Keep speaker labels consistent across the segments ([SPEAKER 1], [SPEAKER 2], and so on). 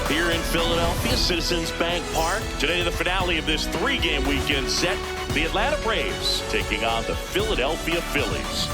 [SPEAKER 1] Here in Philadelphia, Citizens Bank Park. Today, the finale of this three-game weekend set. The Atlanta Braves taking on the Philadelphia Phillies.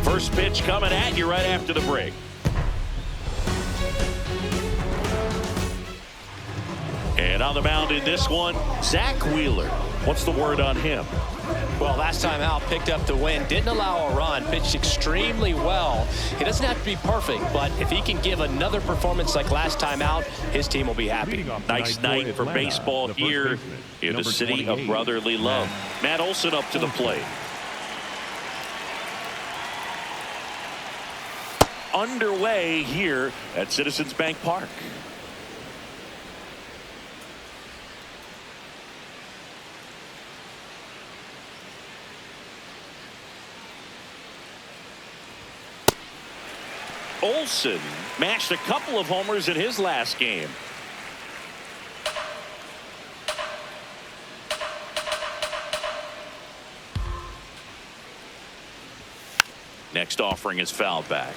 [SPEAKER 1] First pitch coming at you right after the break. And on the mound in this one, Zack Wheeler. What's the word on him?
[SPEAKER 2] Well, last time out, picked up the win, didn't allow a run, pitched extremely well. He doesn't have to be perfect, but if he can give another performance like last time out, his team will be happy.
[SPEAKER 1] Nice night for baseball here in the city of brotherly love. Matt Olson up to the plate. Underway here at Citizens Bank Park. Olson mashed a couple of homers in his last game. Next offering is fouled back.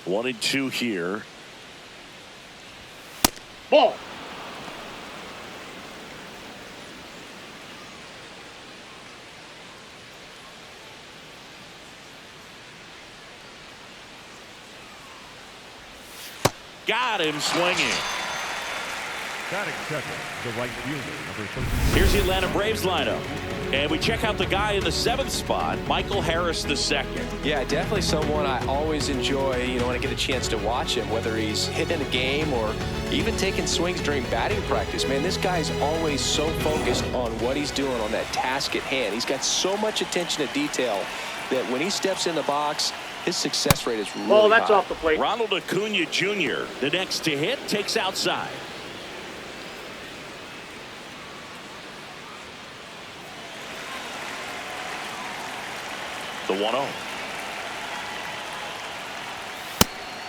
[SPEAKER 1] One and two here.
[SPEAKER 3] Ball.
[SPEAKER 1] Got him swinging.
[SPEAKER 4] Batting second, the right fielder, number 13.
[SPEAKER 1] Here's the Atlanta Braves lineup. And we check out the guy in the 7th spot, Michael Harris II.
[SPEAKER 2] Yeah, definitely someone I always enjoy, when I get a chance to watch him, whether he's hitting in a game or even taking swings during batting practice. Man, this guy's always so focused on what he's doing on that task at hand. He's got so much attention to detail that when he steps in the box, his success rate is really
[SPEAKER 3] Oh, that's
[SPEAKER 2] high.
[SPEAKER 3] off the plate.
[SPEAKER 1] Ronald Acuna Jr., the next to hit, takes outside. The 1-0.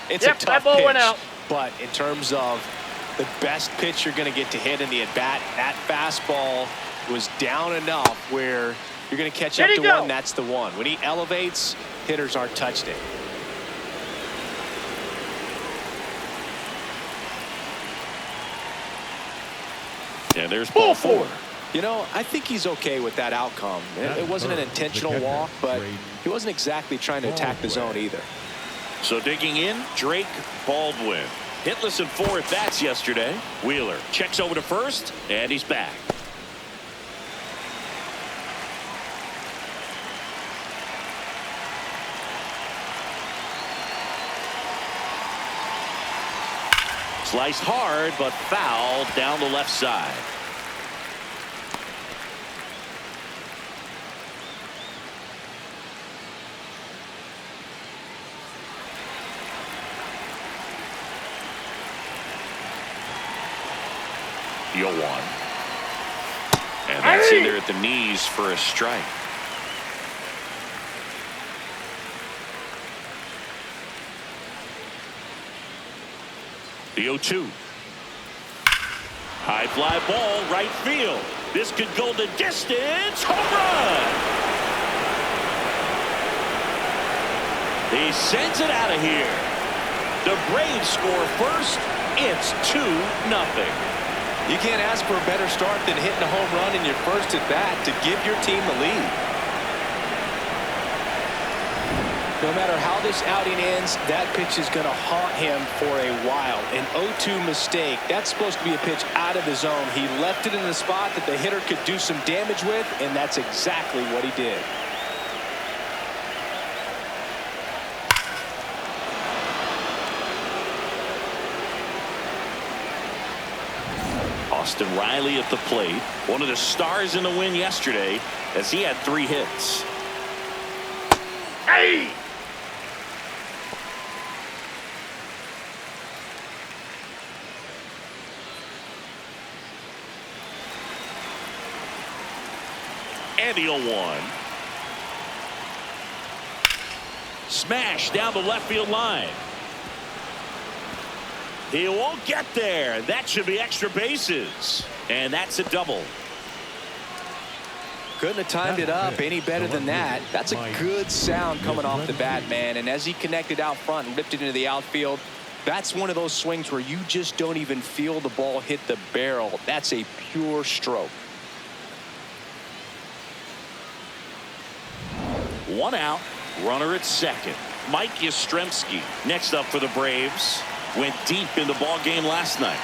[SPEAKER 2] It's
[SPEAKER 3] Yep,
[SPEAKER 2] a tough
[SPEAKER 3] that ball
[SPEAKER 2] pitch,
[SPEAKER 3] went out.
[SPEAKER 2] but in terms of the best pitch you're going to get to hit in the at-bat, that fastball was down enough where you're going to catch up to one. That's the one. When he elevates, hitters aren't touched it.
[SPEAKER 1] And there's ball four.
[SPEAKER 2] I think he's okay with that outcome. It wasn't an intentional walk, but he wasn't exactly trying to attack the zone either.
[SPEAKER 1] So digging in, Drake Baldwin. Hitless in 4 at-bats yesterday. Wheeler checks over to first, and he's back. Sliced hard, but fouled down the left side. The 0-1. And that's in there at the knees for a strike. The 0-2. High fly ball, right field. This could go the distance. Home run! He sends it out of here. The Braves score first. It's 2-0.
[SPEAKER 2] You can't ask for a better start than hitting a home run in your first at bat to give your team the lead. No matter how this outing ends, that pitch is going to haunt him for a while. An 0-2 mistake. That's supposed to be a pitch out of the zone. He left it in the spot that the hitter could do some damage with, and that's exactly what he did.
[SPEAKER 1] Austin Riley at the plate, one of the stars in the win yesterday, as he had 3 hits. Hey! And the 0-1. Smash down the left field line. He won't get there. That should be extra bases. And that's a double.
[SPEAKER 2] Couldn't have timed it up any better than that. That's a good sound coming off the bat, man. And as he connected out front and ripped it into the outfield, that's one of those swings where you just don't even feel the ball hit the barrel. That's a pure stroke.
[SPEAKER 1] 1 out, runner at second. Mike Yastrzemski next up for the Braves. Went deep in the ball game last night.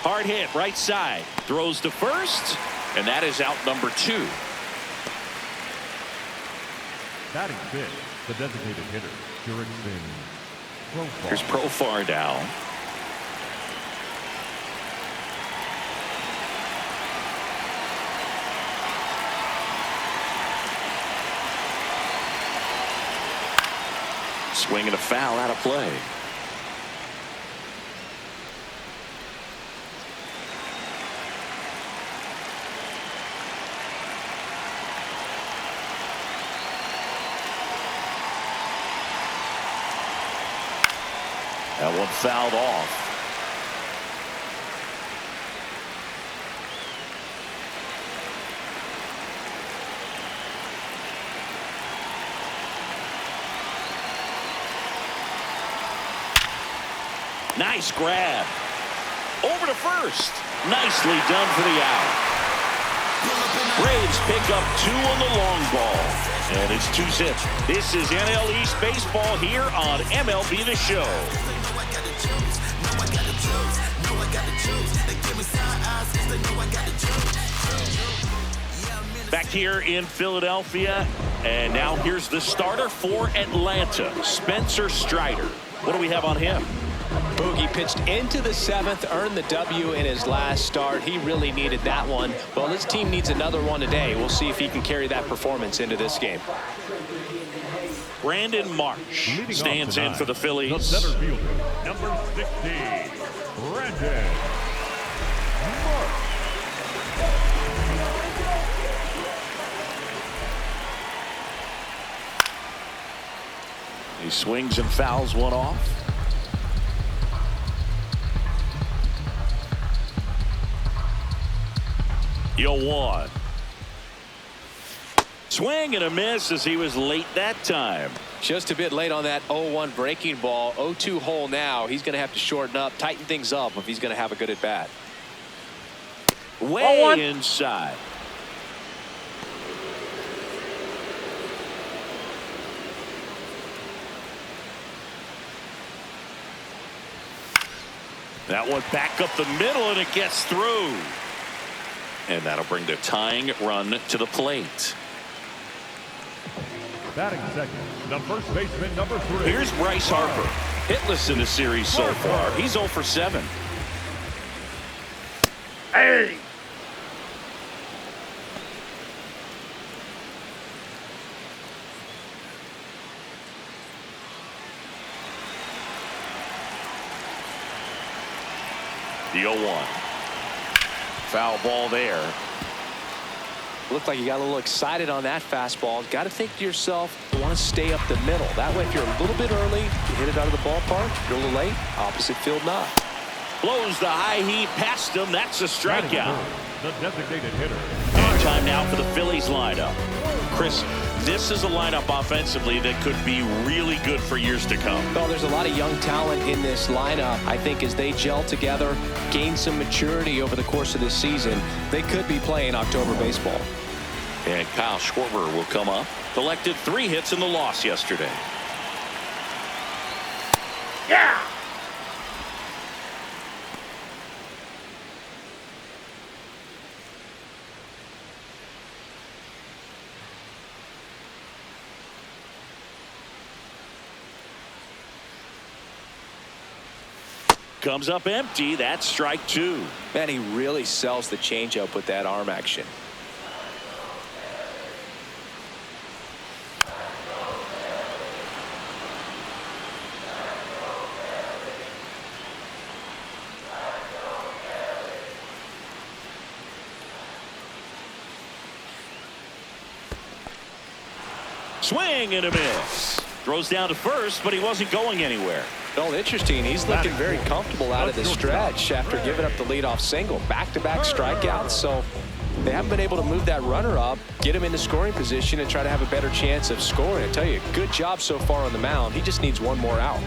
[SPEAKER 1] Hard hit right side. Throws to first, and that is out number 2.
[SPEAKER 4] Batting fifth, the designated hitter, Jurickson Profar.
[SPEAKER 1] Here's Profar down. Swing and a foul out of play. That one fouled off. Nice grab. Over to first. Nicely done for the out. Braves pick up 2 on the long ball. And it's 2-zip. This is NL East Baseball here on MLB The Show. Back here in Philadelphia. And now here's the starter for Atlanta, Spencer Strider. What do we have on him?
[SPEAKER 2] Boogie pitched into the 7th, earned the W in his last start. He really needed that one. Well, this team needs another one today. We'll see if he can carry that performance into this game.
[SPEAKER 1] Brandon Marsh stands in for the Phillies.
[SPEAKER 4] The center fielder, number 60, Brandon Marsh.
[SPEAKER 1] He swings and fouls one off. The 0-1. Swing and a miss as he was late that time.
[SPEAKER 2] Just a bit late on that 0-1 breaking ball. 0-2 hole now. He's going to have to shorten up, tighten things up if he's going to have a good at bat.
[SPEAKER 1] Way inside. That one back up the middle, and it gets through. And that'll bring the tying run to the plate.
[SPEAKER 4] Batting second, the first baseman, number 3.
[SPEAKER 1] Here's Bryce Harper. Hitless in the series so far. He's 0 for 7. Hey! The 0-1. Foul ball there.
[SPEAKER 2] Looked like you got a little excited on that fastball. Got to think to yourself, you want to stay up the middle. That way, if you're a little bit early, you hit it out of the ballpark. If you're a little late, opposite field not.
[SPEAKER 1] Blows the high heat past him. That's a strikeout.
[SPEAKER 4] The designated hitter.
[SPEAKER 1] And time now for the Phillies lineup. Chris, this is a lineup offensively that could be really good for years to come.
[SPEAKER 2] Well, there's a lot of young talent in this lineup. I think as they gel together, gain some maturity over the course of this season, they could be playing October baseball.
[SPEAKER 1] And Kyle Schwarber will come up. Collected 3 hits in the loss yesterday. Yeah! Comes up empty. That's strike 2.
[SPEAKER 2] Man, he really sells the changeup with that arm action.
[SPEAKER 1] Swing and a miss. Throws down to first, but he wasn't going anywhere.
[SPEAKER 2] Well, interesting. He's looking very comfortable out of the stretch after giving up the leadoff single. Back-to-back strikeouts, so they haven't been able to move that runner up, get him into scoring position, and try to have a better chance of scoring. I tell you, good job so far on the mound. He just needs one more out.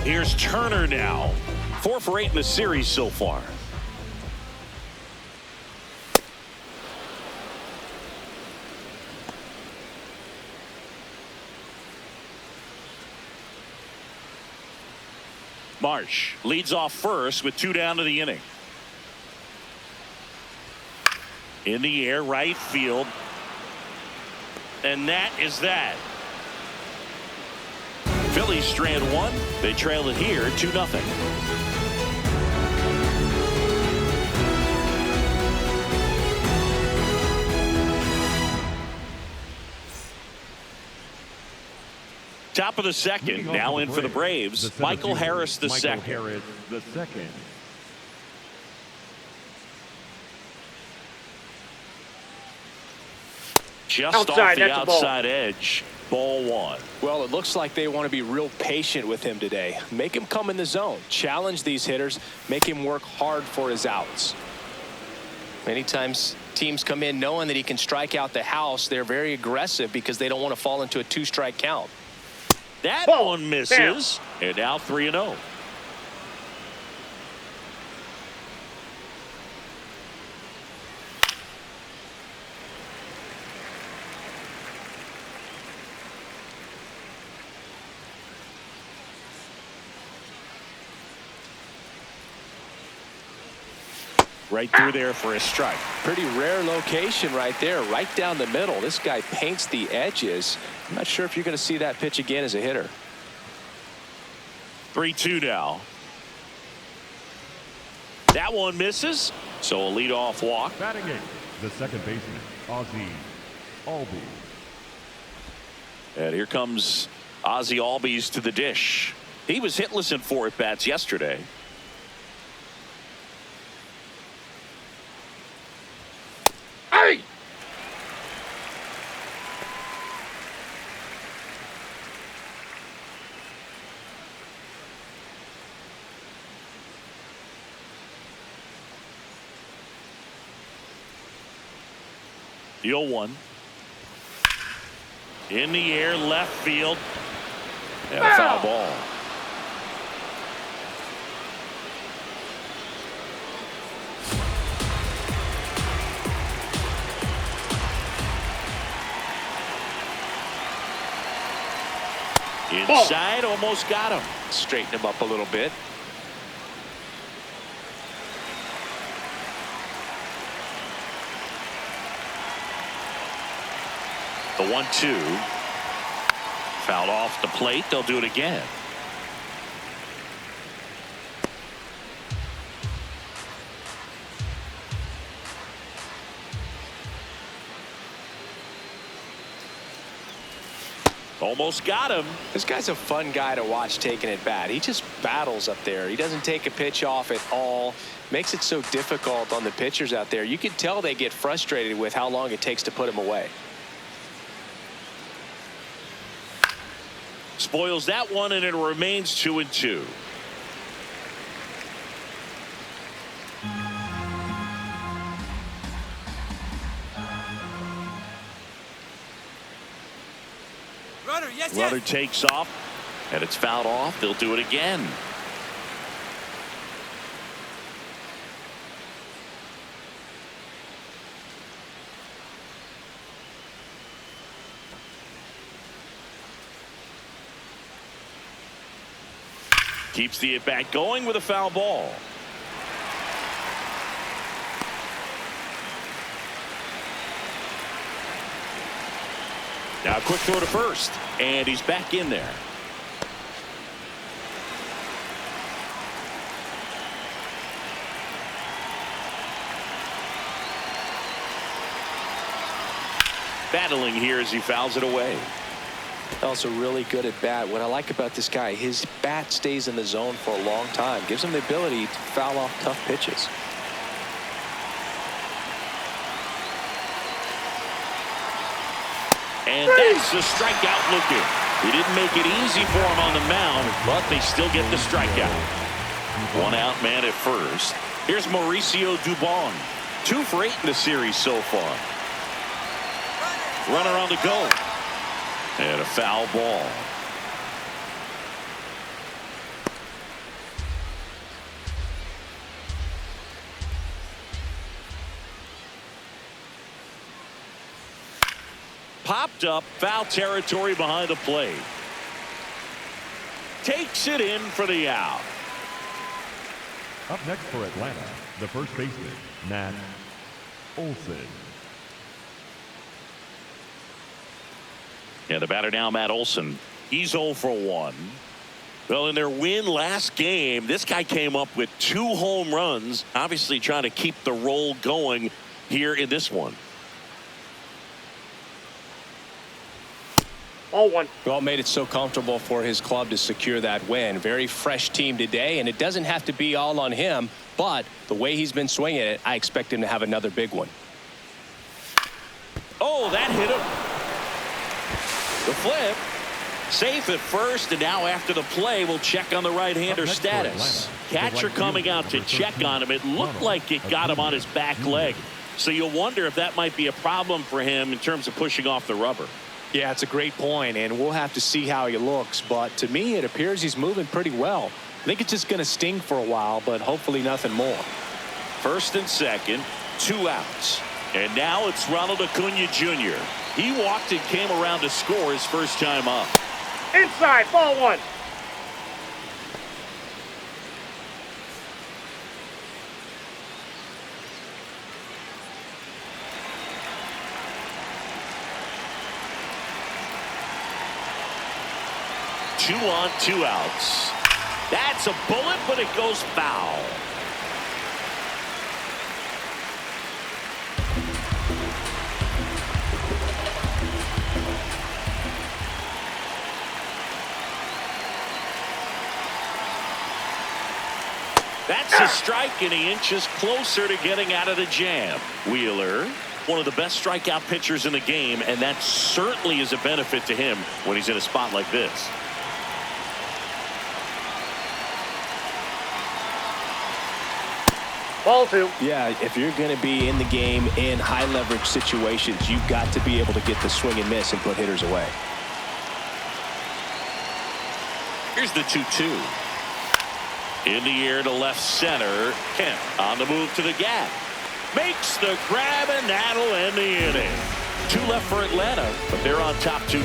[SPEAKER 1] Here's Turner now. 4 for 8 in the series so far. Marsh leads off first with 2 down to the inning. In the air, right field. And that is that. Phillies strand 1. They trail it here 2-0. Top of the second. Now in for the Braves. Michael Harris the second. Just off the outside edge. Ball 1.
[SPEAKER 2] Well, it looks like they want to be real patient with him today. Make him come in the zone. Challenge these hitters. Make him work hard for his outs. Many times teams come in knowing that he can strike out the house. They're very aggressive because they don't want to fall into a 2-strike count.
[SPEAKER 1] That one misses. And now 3-0. Right through there for a strike.
[SPEAKER 2] Pretty rare location right there, right down the middle. This guy paints the edges. I'm not sure if you're going to see that pitch again as a hitter.
[SPEAKER 1] 3-2 now. That one misses. So a leadoff walk.
[SPEAKER 4] Batting in, the second baseman, Ozzie Albies.
[SPEAKER 1] And here comes Ozzie Albies to the dish. He was hitless in 4 at-bats yesterday. Hey! The 0-1. In the air, left field. And a foul ball. Inside, almost got him.
[SPEAKER 2] Straighten him up a little bit.
[SPEAKER 1] The 1-2. Fouled off the plate. They'll do it again. Almost got him.
[SPEAKER 2] This guy's a fun guy to watch taking at bat. He just battles up there. He doesn't take a pitch off at all. Makes it so difficult on the pitchers out there. You can tell they get frustrated with how long it takes to put him away.
[SPEAKER 1] Spoils that one, and it remains 2-2. Runner takes off, and it's fouled off. They'll do it again. Keeps the at-bat going with a foul ball. Now a quick throw to first, and he's back in there. Battling here as he fouls it away.
[SPEAKER 2] Also really good at bat. What I like about this guy, his bat stays in the zone for a long time. Gives him the ability to foul off tough pitches.
[SPEAKER 1] And that's the strikeout looking. He didn't make it easy for him on the mound, but they still get the strikeout. One out man at first. Here's Mauricio Dubon. 2 for 8 in the series so far. Runner on the go. And a foul ball. Popped up, foul territory behind the plate. Takes it in for the out.
[SPEAKER 4] Up next for Atlanta, the first baseman, Matt Olson.
[SPEAKER 1] Yeah, the batter now, Matt Olson. He's 0 for 1. Well, in their win last game, this guy came up with 2 home runs, obviously trying to keep the roll going here in this one.
[SPEAKER 3] Ball 1.
[SPEAKER 2] Well, made it so comfortable for his club to secure that win. Very fresh team today, and it doesn't have to be all on him, but the way he's been swinging it, I expect him to have another big one.
[SPEAKER 1] Oh, that hit him. The flip. Safe at first, and now after the play, we'll check on the right-hander status. Catcher coming out to check on him. It looked like it got him on his back leg. So you'll wonder if that might be a problem for him in terms of pushing off the rubber.
[SPEAKER 5] Yeah, it's a great point, and we'll have to see how he looks. But to me, it appears he's moving pretty well. I think it's just going to sting for a while, but hopefully nothing more.
[SPEAKER 1] First and second, 2 outs. And now it's Ronald Acuna Jr. He walked and came around to score his first time up.
[SPEAKER 3] Inside, ball 1.
[SPEAKER 1] Two on, 2 outs. That's a bullet, but it goes foul. That's a strike, and he inches closer to getting out of the jam. Wheeler, one of the best strikeout pitchers in the game, and that certainly is a benefit to him when he's in a spot like this.
[SPEAKER 3] Ball 2.
[SPEAKER 2] Yeah, if you're going to be in the game in high leverage situations, you've got to be able to get the swing and miss and put hitters away.
[SPEAKER 1] Here's the 2-2. In the air to left center. Kemp on the move to the gap. Makes the grab, and that'll end the inning. 2 left for Atlanta, but they're on top 2-0.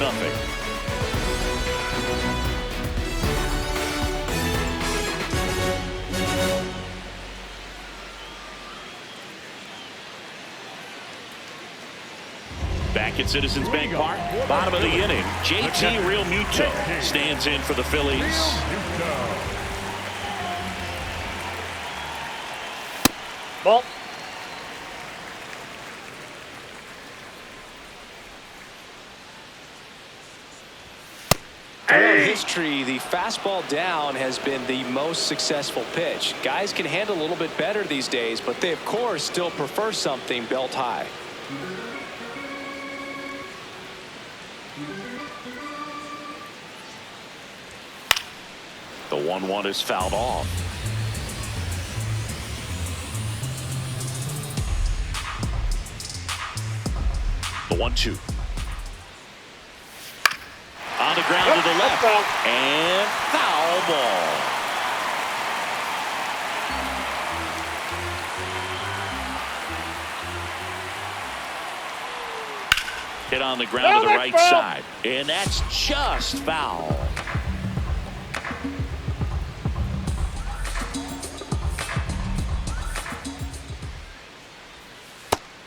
[SPEAKER 1] Back at Citizens Bank Park, bottom of the inning, JT Realmuto stands in for the Phillies.
[SPEAKER 3] Ball.
[SPEAKER 2] Throughout history, the fastball down has been the most successful pitch. Guys can handle a little bit better these days, but they, of course, still prefer something belt high.
[SPEAKER 1] The 1-1 is fouled off. The 1-2. On the ground to the left. And foul ball. Hit on the ground to the right side. And that's just foul.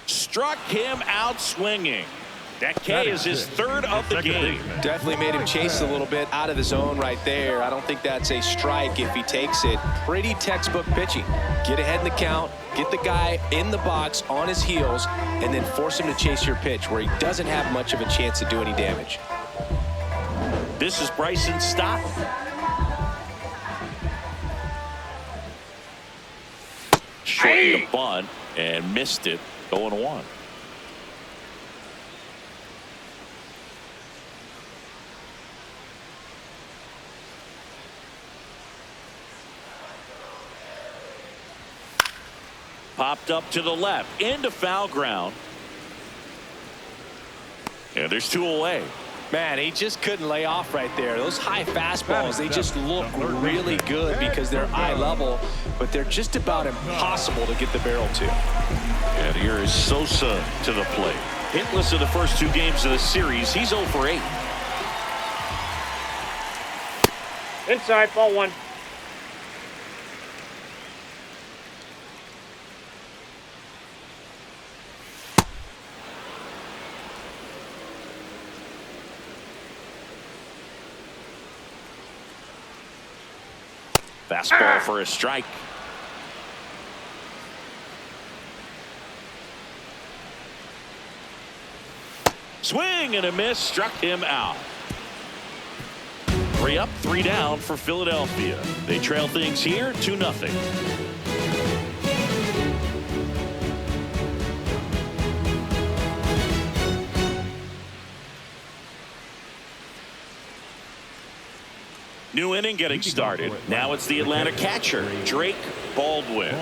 [SPEAKER 1] Struck him out swinging. That K is his third of the game.
[SPEAKER 2] Definitely made him chase a little bit out of the zone right there. I don't think that's a strike if he takes it. Pretty textbook pitching. Get ahead in the count, get the guy in the box on his heels, and then force him to chase your pitch where he doesn't have much of a chance to do any damage.
[SPEAKER 1] This is Bryson Stott. Shortened the bunt and missed it. 0-1. Popped up to the left into foul ground. And there's 2 away.
[SPEAKER 2] Man, he just couldn't lay off right there. Those high fastballs, they just look really good because they're eye level, but they're just about impossible to get the barrel to.
[SPEAKER 1] And here is Sosa to the plate. Hitless in the first 2 games of the series. He's 0 for 8.
[SPEAKER 3] Inside, ball 1.
[SPEAKER 1] Fastball for a strike. Swing and a miss, struck him out. 3 up, 3 down for Philadelphia. They trail things here 2-0. New inning getting started. Now it's the Atlanta catcher, Drake Baldwin.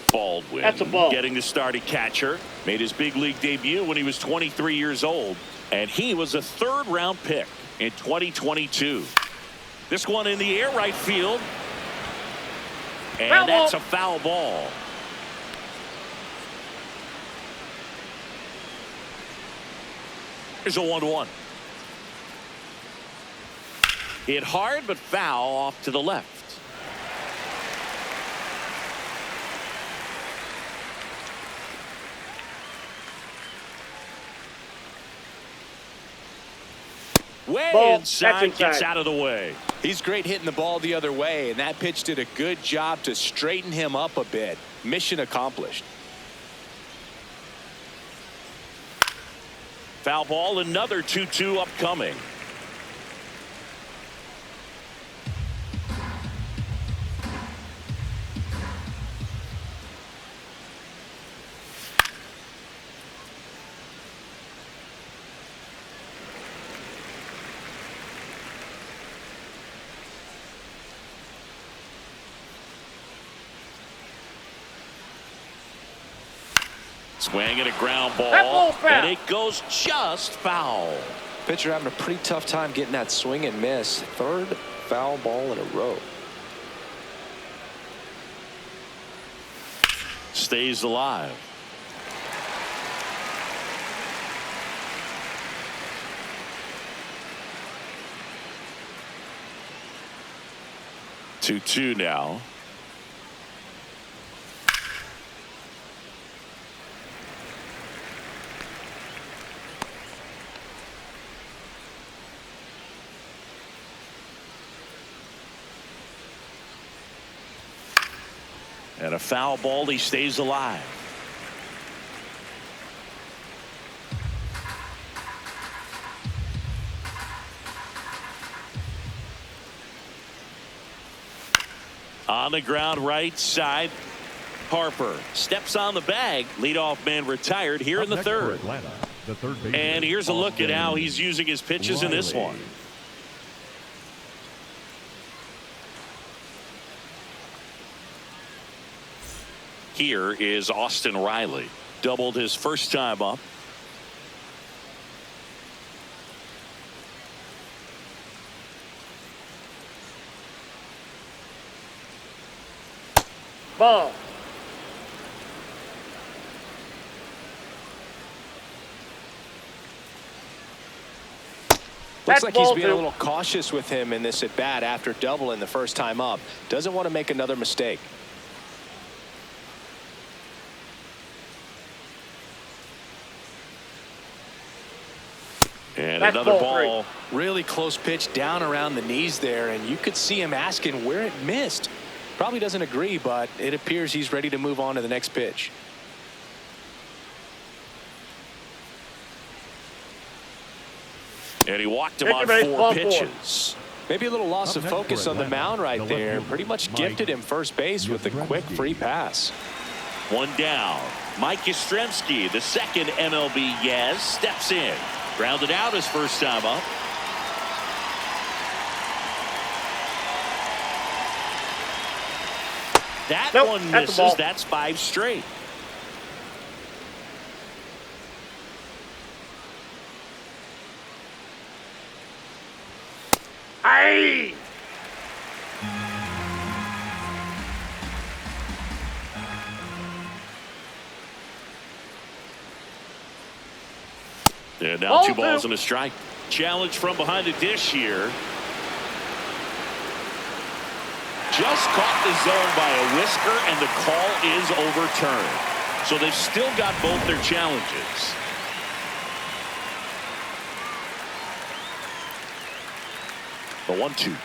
[SPEAKER 1] Baldwin.
[SPEAKER 3] That's a ball.
[SPEAKER 1] Getting the start at catcher. Made his big league debut when he was 23 years old. And he was a 3rd-round pick in 2022. This one in the air right field. And that's a foul ball. Here's a 1-1. Hit hard but foul off to the left. Way
[SPEAKER 3] Ball.
[SPEAKER 1] inside, gets out of the way.
[SPEAKER 2] He's great hitting the ball the other way, and that pitch did a good job to straighten him up a bit. Mission accomplished.
[SPEAKER 1] Foul ball, another 2-2 upcoming. Swing and a ground ball, and it goes just foul.
[SPEAKER 2] Pitcher having a pretty tough time getting that swing and miss. 3rd foul ball in a row.
[SPEAKER 1] Stays alive. Two now. And a foul ball, he stays alive. On the ground right side, Harper steps on the bag. Leadoff man retired here in the 3rd. And here's a look at how he's using his pitches in this one. Here is Austin Riley. doubled his first time up.
[SPEAKER 3] Ball.
[SPEAKER 5] Looks like he's being a little cautious with him in this at bat after doubling the first time up. Doesn't want to make another mistake.
[SPEAKER 1] And another ball.
[SPEAKER 5] Really close pitch down around the knees there, and you could see him asking where it missed. Probably doesn't agree, but it appears he's ready to move on to the next pitch.
[SPEAKER 1] And he walked him on 4 pitches.
[SPEAKER 5] Maybe a little loss of focus on the mound right there. Pretty much gifted him first base with a quick free pass.
[SPEAKER 1] 1 down. Mike Yastrzemski, the second MLB Yaz, steps in. Grounded out his first time up. That one misses. That's 5 straight.
[SPEAKER 3] Aye.
[SPEAKER 1] And now 2 balls and a strike. Challenge from behind the dish here. Just caught the zone by a whisker, and the call is overturned. So they've still got both their challenges. The 1-2.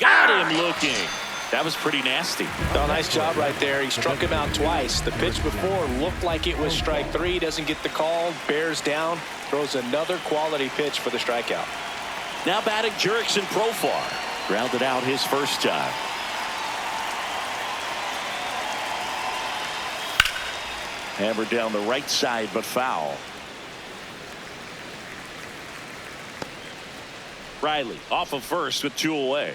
[SPEAKER 1] Got him looking. That was pretty nasty.
[SPEAKER 5] Oh, nice job right there. He struck him out twice. The pitch before looked like it was strike 3. Doesn't get the call. Bears down. Throws another quality pitch for the strikeout.
[SPEAKER 1] Now batting Jurickson Profar. Grounded out his first time. Hammered down the right side, but foul. Riley off of first with 2 away.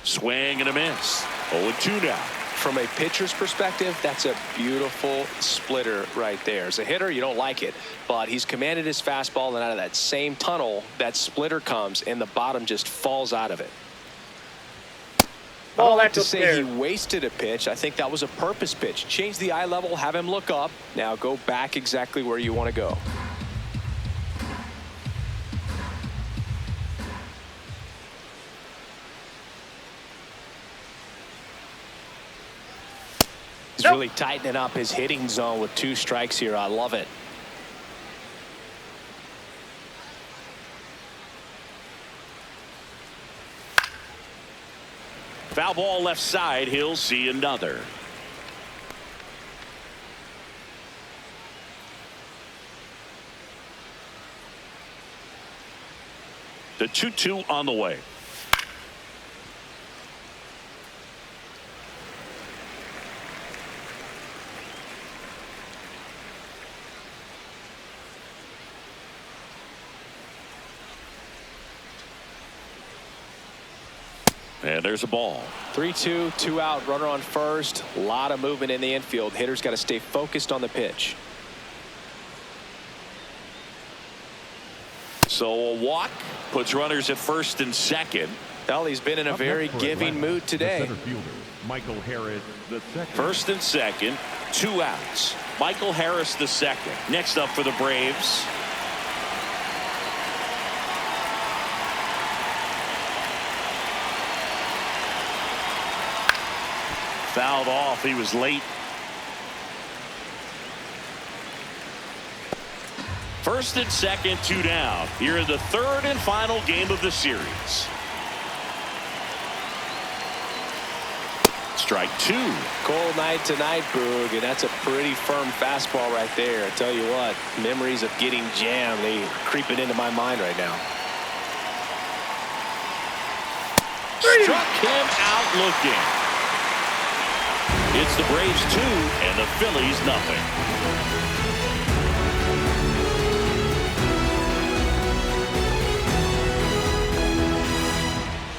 [SPEAKER 1] Swing and a miss. 0-2 now.
[SPEAKER 5] From a pitcher's perspective, that's a beautiful splitter right there. As a hitter, you don't like it, but he's commanded his fastball, and out of that same tunnel, that splitter comes, and the bottom just falls out of it. I don't like to say he wasted a pitch. I think that was a purpose pitch. Change the eye level, have him look up. Now go back exactly where you want to go. He's really tightening up his hitting zone with 2 strikes here. I love it.
[SPEAKER 1] Foul ball left side. He'll see another. The 2-2 on the way. And there's a ball.
[SPEAKER 5] 3-2, 2 out, runner on first. A lot of movement in the infield. Hitter's got to stay focused on the pitch.
[SPEAKER 1] So a walk puts runners at first and second.
[SPEAKER 5] Well, he's been in a very giving mood today.
[SPEAKER 4] Center fielder, Michael Harris, the second.
[SPEAKER 1] First and second, 2 outs. Michael Harris the second. Next up for the Braves. Fouled off. He was late. First and second, 2 down. Here in the 3rd and final game of the series. Strike 2.
[SPEAKER 5] Cold night tonight, Boog, and that's a pretty firm fastball right there. I tell you what, memories of getting jammed, they creeping into my mind right now.
[SPEAKER 1] Struck him out looking. It's the Braves 2 and the Phillies nothing.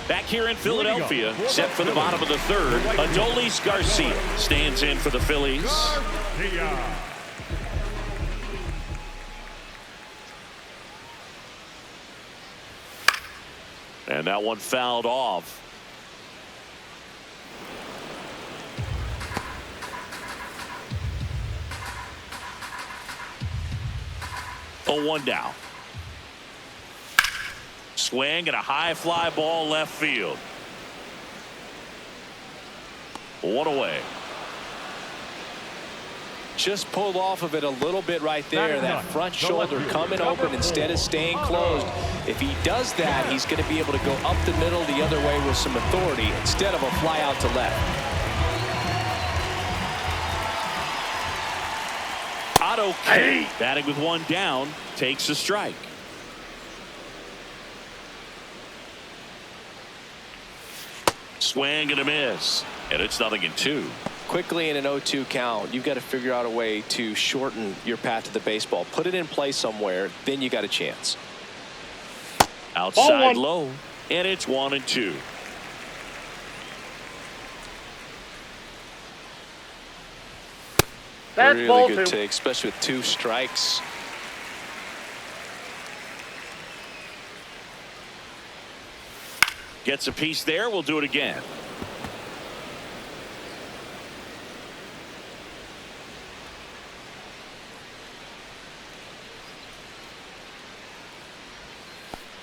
[SPEAKER 1] Back here in Philadelphia, set for the bottom of the third, Adolis Garcia stands in for the Phillies. And that one fouled off. 0-1 down. Swing and a high fly ball left field. 1 away.
[SPEAKER 5] Just pulled off of it a little bit right there. That front shoulder coming open instead of staying closed. If he does that, he's going to be able to go up the middle the other way with some authority instead of a fly out to left.
[SPEAKER 1] Otto Kemp, batting with 1 down, takes a strike. Swing and a miss, and it's 0-2.
[SPEAKER 5] Quickly in an 0-2 count, you've got to figure out a way to shorten your path to the baseball. Put it in play somewhere, then you got a chance.
[SPEAKER 1] Outside low, and it's 1-2.
[SPEAKER 3] That's
[SPEAKER 5] really good take, especially with 2 strikes.
[SPEAKER 1] Gets a piece there. We'll do it again.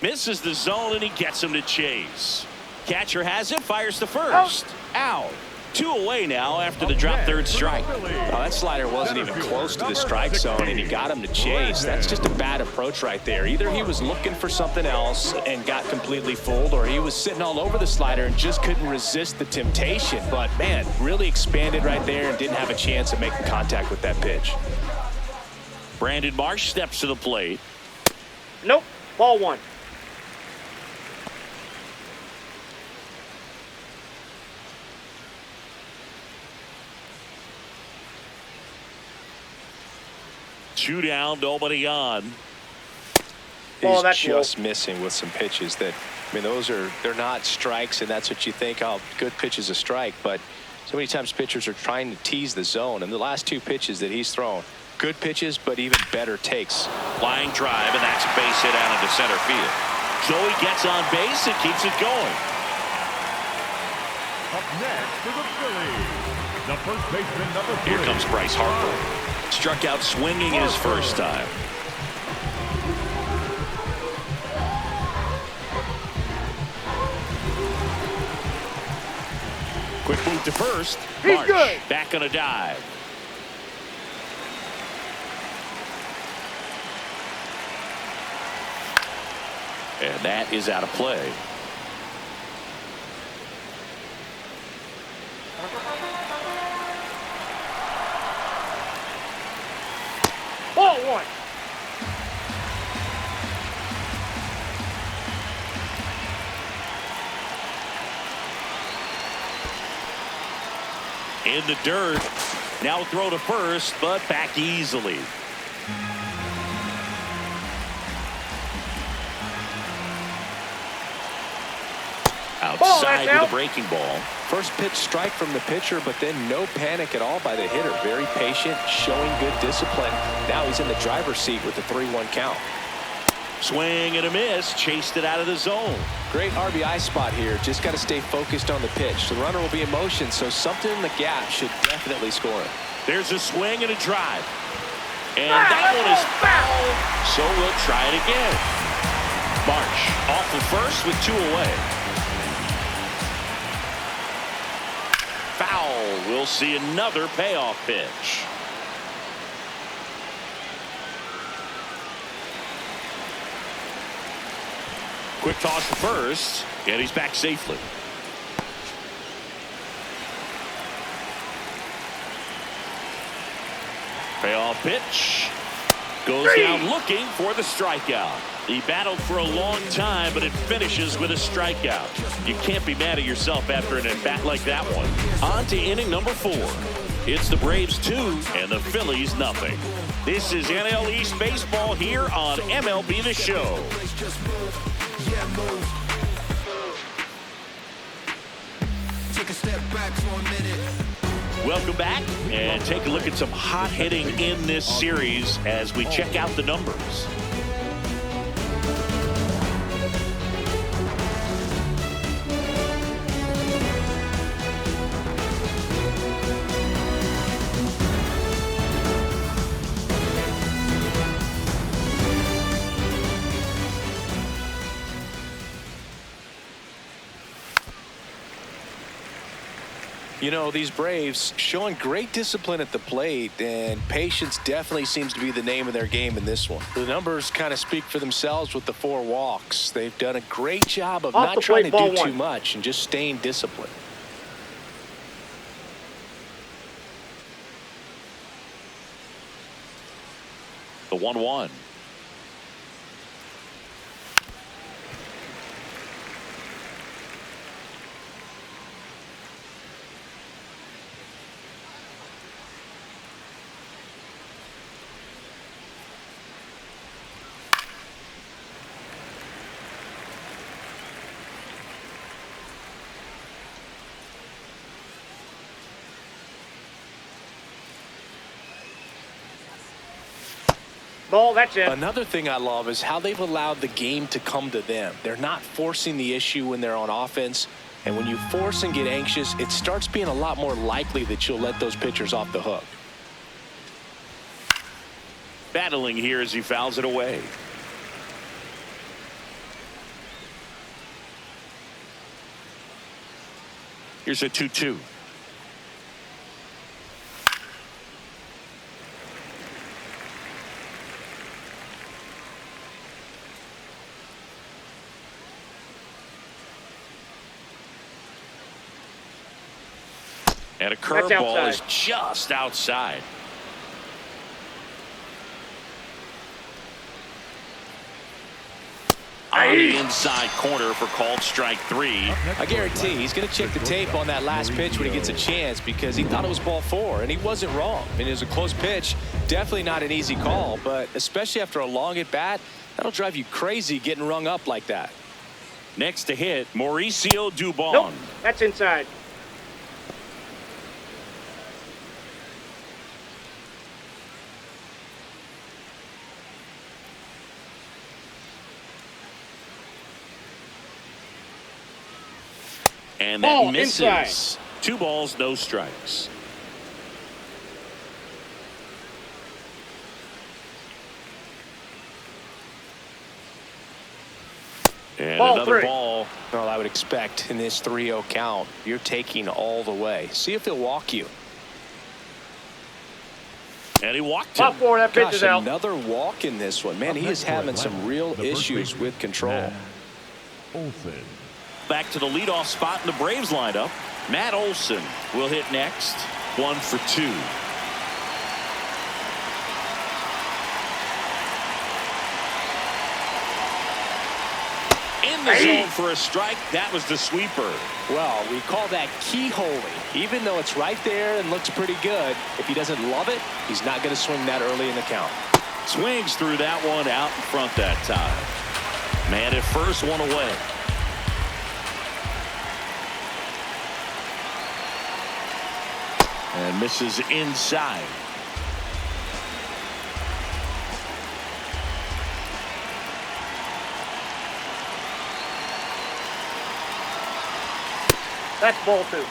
[SPEAKER 1] Misses the zone, and he gets him to chase. Catcher has it, fires to first. Out. 2 away now after the drop third strike.
[SPEAKER 5] Oh, that slider wasn't even close to the strike zone, and he got him to chase. That's just a bad approach right there. Either he was looking for something else and got completely fooled, or he was sitting all over the slider and just couldn't resist the temptation. But, man, really expanded right there and didn't have a chance of making contact with that pitch.
[SPEAKER 1] Brandon Marsh steps to the plate.
[SPEAKER 3] Nope. Ball 1.
[SPEAKER 1] Two down, nobody on.
[SPEAKER 5] He's just missing with some pitches that, I mean, they're not strikes, and that's what you think, oh, good pitch is a strike. But so many times pitchers are trying to tease the zone, and the last 2 pitches that he's thrown, good pitches, but even better takes.
[SPEAKER 1] Flying drive, and that's a base hit out into center field. So he gets on base and keeps it going.
[SPEAKER 4] Up next for the Phillies, the first baseman, number 3.
[SPEAKER 1] Here comes Bryce Harper. Struck out swinging his first time. Quick move to first. Marsh back on a dive. And that is out of play.
[SPEAKER 3] Ball 1.
[SPEAKER 1] In the dirt. Now throw to first, but back easily. Outside with a breaking ball.
[SPEAKER 5] First pitch strike from the pitcher, but then no panic at all by the hitter. Very patient, showing good discipline. Now he's in the driver's seat with the 3-1 count.
[SPEAKER 1] Swing and a miss. Chased it out of the zone.
[SPEAKER 5] Great RBI spot here. Just got to stay focused on the pitch. The runner will be in motion, so something in the gap should definitely score it.
[SPEAKER 1] There's a swing and a drive. And that one is foul. So we'll try it again. Marsh off of first with 2 away. Foul. We'll see another payoff pitch. Quick toss to first, and he's back safely. Payoff pitch. Goes down looking for the strikeout. He battled for a long time, but it finishes with a strikeout. You can't be mad at yourself after an at-bat like that one. On to inning number 4. It's the Braves 2 and the Phillies nothing. This is NL East Baseball here on MLB The Show.
[SPEAKER 6] step back for a minute.
[SPEAKER 1] Welcome back and take a look at some hot hitting in this series as we check out the numbers.
[SPEAKER 2] You know, these Braves showing great discipline at the plate, and patience definitely seems to be the name of their game in this one. The numbers kind of speak for themselves with the 4 walks. They've done a great job of not trying to do too much and just staying disciplined.
[SPEAKER 1] The 1-1.
[SPEAKER 3] Ball, that's it.
[SPEAKER 2] Another thing I love is how they've allowed the game to come to them. They're not forcing the issue when they're on offense. And when you force and get anxious, it starts being a lot more likely that you'll let those pitchers off the hook.
[SPEAKER 1] Battling here as he fouls it away. Here's a 2-2. And a curveball is just outside. On the inside corner for called strike 3.
[SPEAKER 2] I guarantee he's going to check the tape on that last pitch when he gets a chance, because he thought it was ball 4, and he wasn't wrong. I mean, it was a close pitch. Definitely not an easy call, but especially after a long at bat, that'll drive you crazy getting rung up like that.
[SPEAKER 1] Next to hit, Mauricio Dubon.
[SPEAKER 3] Nope, that's inside.
[SPEAKER 1] And that
[SPEAKER 3] ball,
[SPEAKER 1] misses.
[SPEAKER 3] Inside.
[SPEAKER 1] 2 balls, no strikes. And
[SPEAKER 3] ball
[SPEAKER 1] another
[SPEAKER 3] 3.
[SPEAKER 1] ball.
[SPEAKER 2] Well, I would expect in this 3-0 count, you're taking all the way. See if he'll walk you.
[SPEAKER 1] And he walked
[SPEAKER 3] Ball
[SPEAKER 1] him.
[SPEAKER 3] 4, that pitch is out.
[SPEAKER 2] Another walk in this one. Man, he is having some real issues with control.
[SPEAKER 4] Matt Olson.
[SPEAKER 1] Back to the leadoff spot in the Braves lineup. Matt Olson will hit next. 1 for 2. In the zone for a strike. That was the sweeper.
[SPEAKER 2] Well, we call that keyholing. Even though it's right there and looks pretty good, if he doesn't love it, he's not going to swing that early in the count.
[SPEAKER 1] Swings through that one out in front that time. Man at first, 1 away. And misses inside.
[SPEAKER 3] That's ball 2.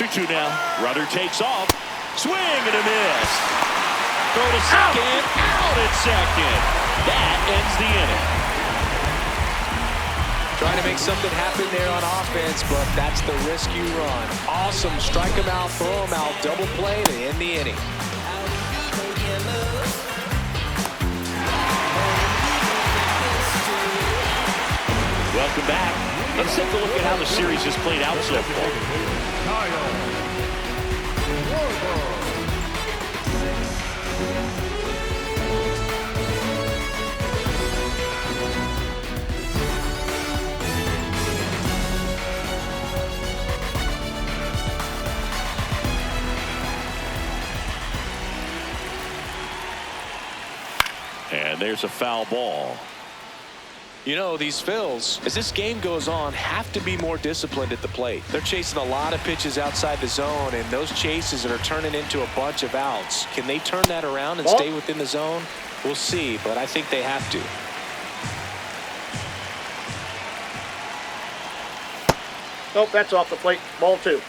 [SPEAKER 1] Two now. Runner takes off. Swing and a miss. Throw to second. Out at second. That ends the inning.
[SPEAKER 2] Trying to make something happen there on offense, but that's the risk you run. Awesome. Strike him out, throw him out, double play to end the inning.
[SPEAKER 1] Welcome back. Let's take a look at how the series has played out so far.
[SPEAKER 4] Kyle Schwarber.
[SPEAKER 1] And there's a foul ball.
[SPEAKER 5] You know, these Phils, as this game goes on, have to be more disciplined at the plate. They're chasing a lot of pitches outside the zone, and those chases are turning into a bunch of outs. Can they turn that around and stay within the zone? We'll see, but I think they have to.
[SPEAKER 3] Nope, that's off the plate. Ball 2.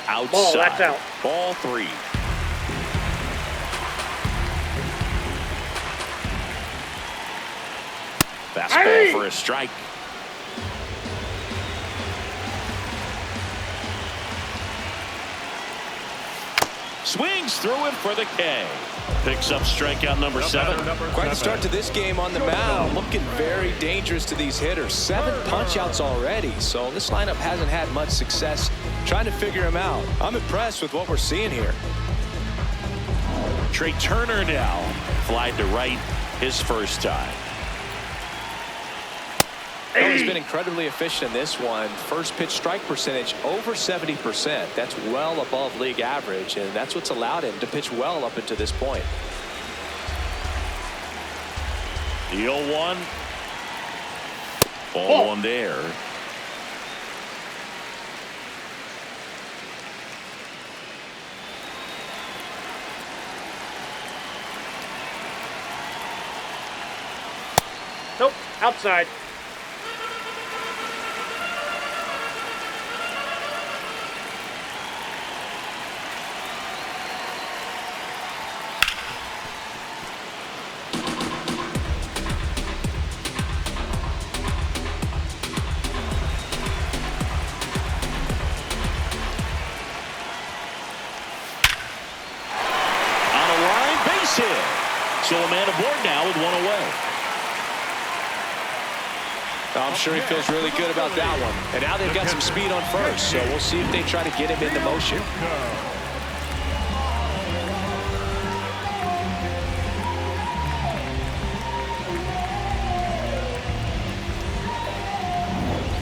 [SPEAKER 1] Outside.
[SPEAKER 3] Ball, that's out.
[SPEAKER 1] Ball 3. Fastball for a strike. Swings through it for the K. Picks up strikeout number 7.
[SPEAKER 5] Quite the start to this game on the mound. Looking very dangerous to these hitters. 7 punch-outs already. So this lineup hasn't had much success trying to figure him out. I'm impressed with what we're seeing here.
[SPEAKER 1] Trea Turner now. Flied to right his first time.
[SPEAKER 5] Well, he's been incredibly efficient in this one. First pitch strike percentage over 70%. That's well above league average, and that's what's allowed him to pitch well up until this point.
[SPEAKER 1] The 0-1. Ball 1 there.
[SPEAKER 3] Nope, outside.
[SPEAKER 1] So a man aboard now with 1 away.
[SPEAKER 5] I'm sure he feels really good about that one. And now they've got some speed on first, so we'll see if they try to get him into motion.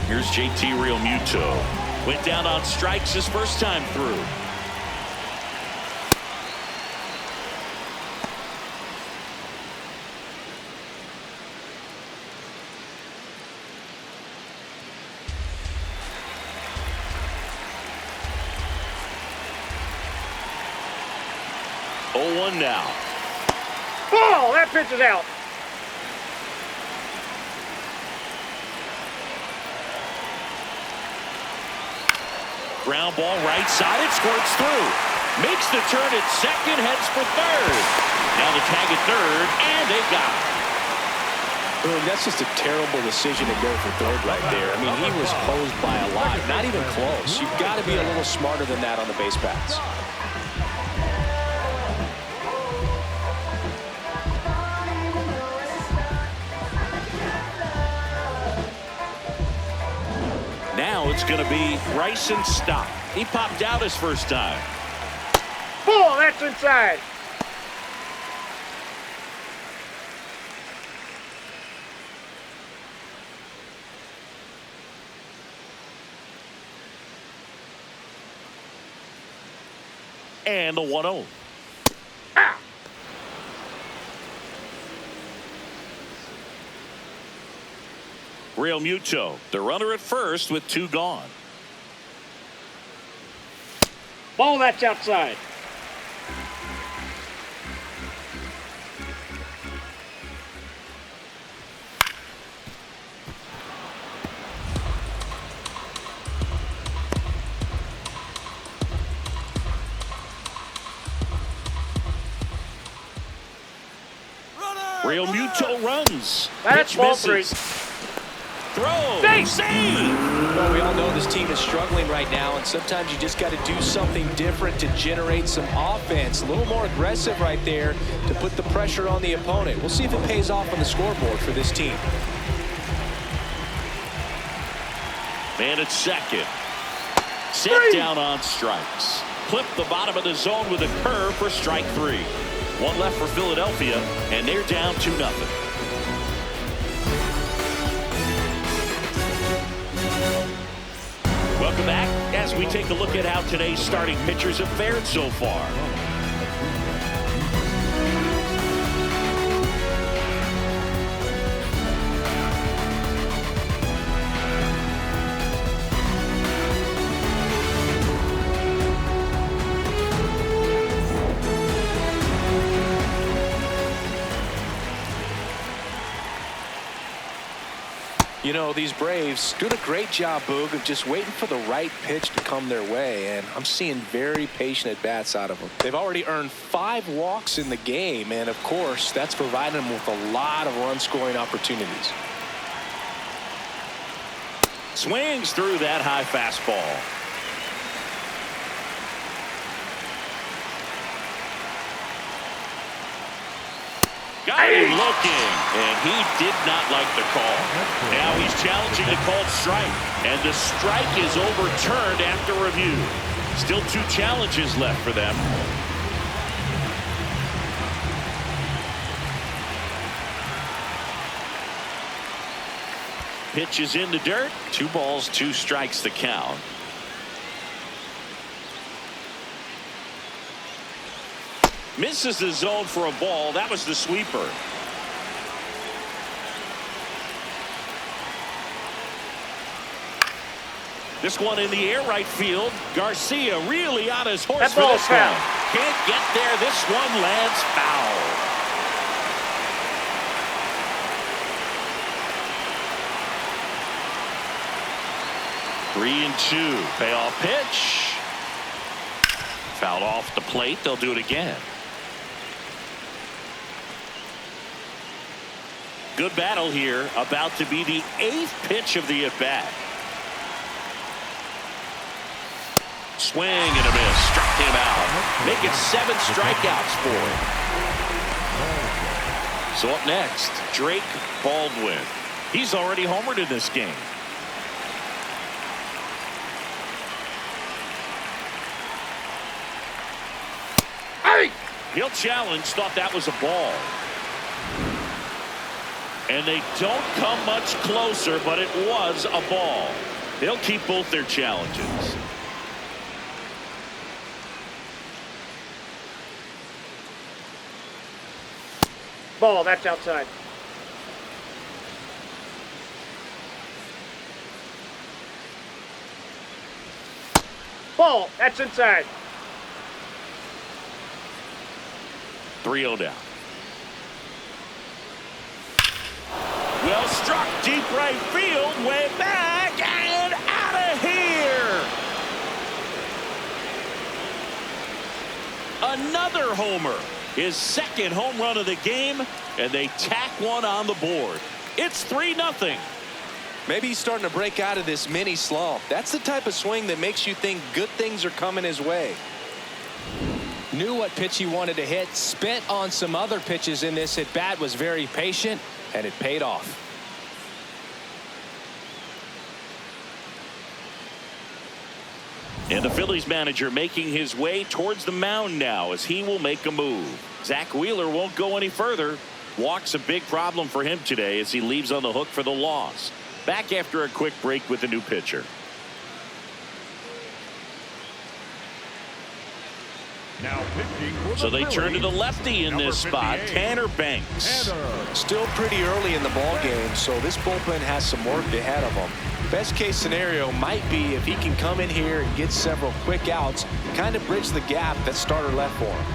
[SPEAKER 1] Here's JT Realmuto. Went down on strikes his first time through. Now.
[SPEAKER 3] Ball! That pitch is out.
[SPEAKER 1] Ground ball right side. It squirts through. Makes the turn at second. Heads for third. Now the tag at third. And they got it.
[SPEAKER 5] Boom, that's just a terrible decision to go for third right there. I mean, he was posed by a lot. Not even close. You've got to be a little smarter than that on the base paths.
[SPEAKER 1] Now it's going to be Bryson Stott. He popped out his first time.
[SPEAKER 3] Ball, that's inside.
[SPEAKER 1] And the 1-0. Realmuto, the runner at first with 2 gone.
[SPEAKER 3] Ball, that's outside.
[SPEAKER 1] Realmuto runs.
[SPEAKER 3] That's
[SPEAKER 1] Pitch
[SPEAKER 3] ball
[SPEAKER 1] misses.
[SPEAKER 3] 3.
[SPEAKER 1] Throw. Save.
[SPEAKER 5] Well, we all know this team is struggling right now, and sometimes you just got to do something different to generate some offense. A little more aggressive right there to put the pressure on the opponent. We'll see if it pays off on the scoreboard for this team.
[SPEAKER 1] Man at second. Set down on strikes. Clip the bottom of the zone with a curve for strike 3. 1 left for Philadelphia, and they're down 2-0. Welcome back as we take a look at how today's starting pitchers have fared so far.
[SPEAKER 2] You know, these Braves doing a great job, Boog, of just waiting for the right pitch to come their way, and I'm seeing very patient at-bats out of them. They've already earned 5 walks in the game, and of course, that's providing them with a lot of run-scoring opportunities.
[SPEAKER 1] Swings through that high fastball. Got him looking, and he did not like the call. Now he's challenging the called strike, and the strike is overturned after review. Still 2 challenges left for them. Pitch is in the dirt. 2 balls, 2 strikes the count. Misses the zone for a ball. That was the sweeper. This one in the air right field. Garcia really on his horse for this one. Can't get there. This one lands foul. Three and 2. Payoff pitch. Fouled off the plate. They'll do it again. Good battle here. About to be the 8th pitch of the at-bat. Swing and a miss. Struck him out. Make it 7 strikeouts for him. So up next, Drake Baldwin. He's already homered in this game. Hey! He'll challenge. Thought that was a ball. And they don't come much closer, but it was a ball. They'll keep both their challenges.
[SPEAKER 3] Ball, that's outside. Ball, that's inside.
[SPEAKER 1] 3-0 down. Well struck deep right field, way back and out of here. Another homer, his 2nd home run of the game, and they tack one on the board. It's 3-0.
[SPEAKER 2] Maybe he's starting to break out of this mini slump. That's the type of swing that makes you think good things are coming his way. Knew what pitch he wanted to hit, spent on some other pitches in this at bat, was very patient, and it paid off.
[SPEAKER 1] And the Phillies manager making his way towards the mound now as he will make a move. Zack Wheeler won't go any further. Walk's a big problem for him today as he leaves on the hook for the loss. Back after a quick break with a new pitcher.
[SPEAKER 4] Now pitching for
[SPEAKER 1] So
[SPEAKER 4] the
[SPEAKER 1] they turn to the
[SPEAKER 4] Phillies,
[SPEAKER 1] lefty in this spot,
[SPEAKER 4] 58,
[SPEAKER 1] Tanner Banks.
[SPEAKER 2] Still pretty early in the ball game, so this bullpen has some work ahead of them. Best case scenario might be if he can come in here and get several quick outs, kind of bridge the gap that starter left for him.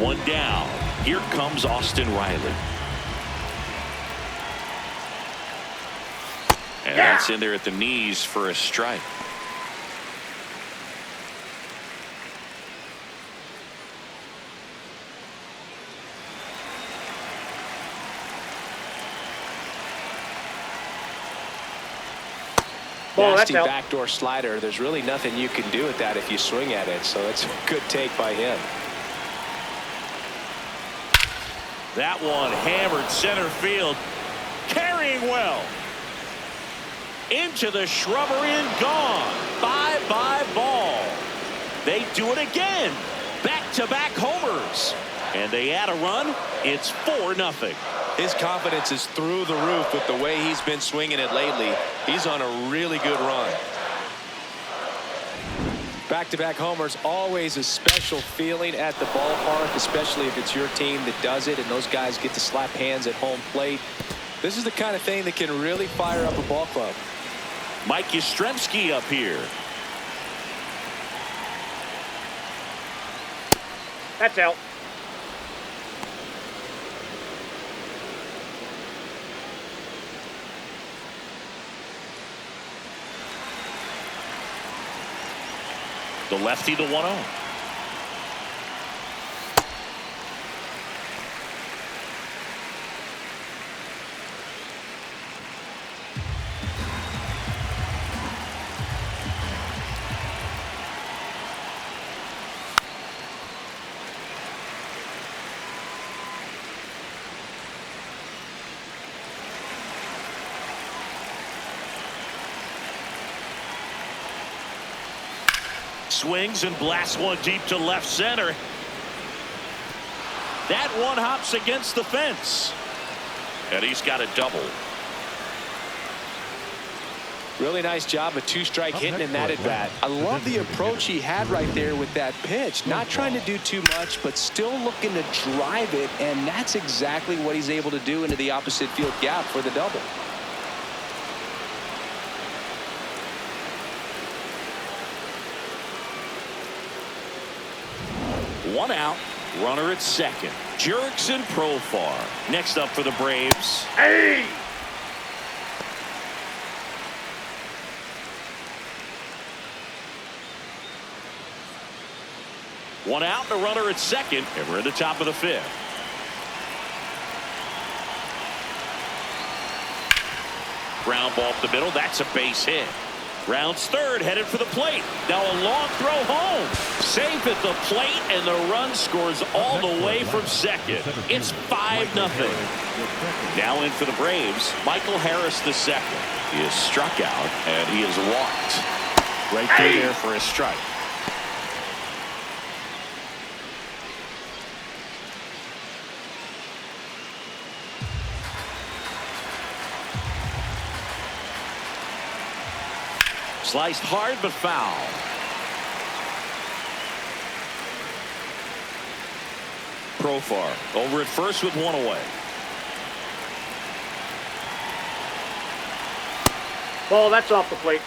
[SPEAKER 1] 1 down. Here comes Austin Riley. And that's in there at the knees for a strike.
[SPEAKER 2] Nasty backdoor slider. There's really nothing you can do with that if you swing at it, so it's a good take by him.
[SPEAKER 1] That one hammered center field. Carrying well. Into the shrubbery and gone. Bye-bye ball. They do it again. Back-to-back homers. And they add a run. It's 4-0.
[SPEAKER 2] His confidence is through the roof with the way he's been swinging it lately. He's on a really good run. Back-to-back homers, always a special feeling at the ballpark, especially if it's your team that does it and those guys get to slap hands at home plate. This is the kind of thing that can really fire up a ball club.
[SPEAKER 1] Mike Yastrzemski up here.
[SPEAKER 3] That's out.
[SPEAKER 1] The lefty, the 1-0. Swings and blasts one deep to left center. That one hops against the fence. And he's got a double.
[SPEAKER 2] Really nice job of two-strike hitting in that at-bat. I love the approach he had right there with that pitch. Not trying to do too much, but still looking to drive it, and that's exactly what he's able to do into the opposite field gap for the double.
[SPEAKER 1] One out, runner at second. Jurickson Profar next up for the Braves.
[SPEAKER 3] Hey!
[SPEAKER 1] One out and a runner at second, and we're at the top of the 5th. Ground ball up the middle. That's a base hit. Rounds third, headed for the plate. Now a long throw home. Safe at the plate, and the run scores all the way from second. It's 5-0. Now in for the Braves, Michael Harris II. He is struck out, and he is walked. Right through there for a strike. Sliced hard but foul. Profar over at first with one away.
[SPEAKER 3] Ball, that's off the plate.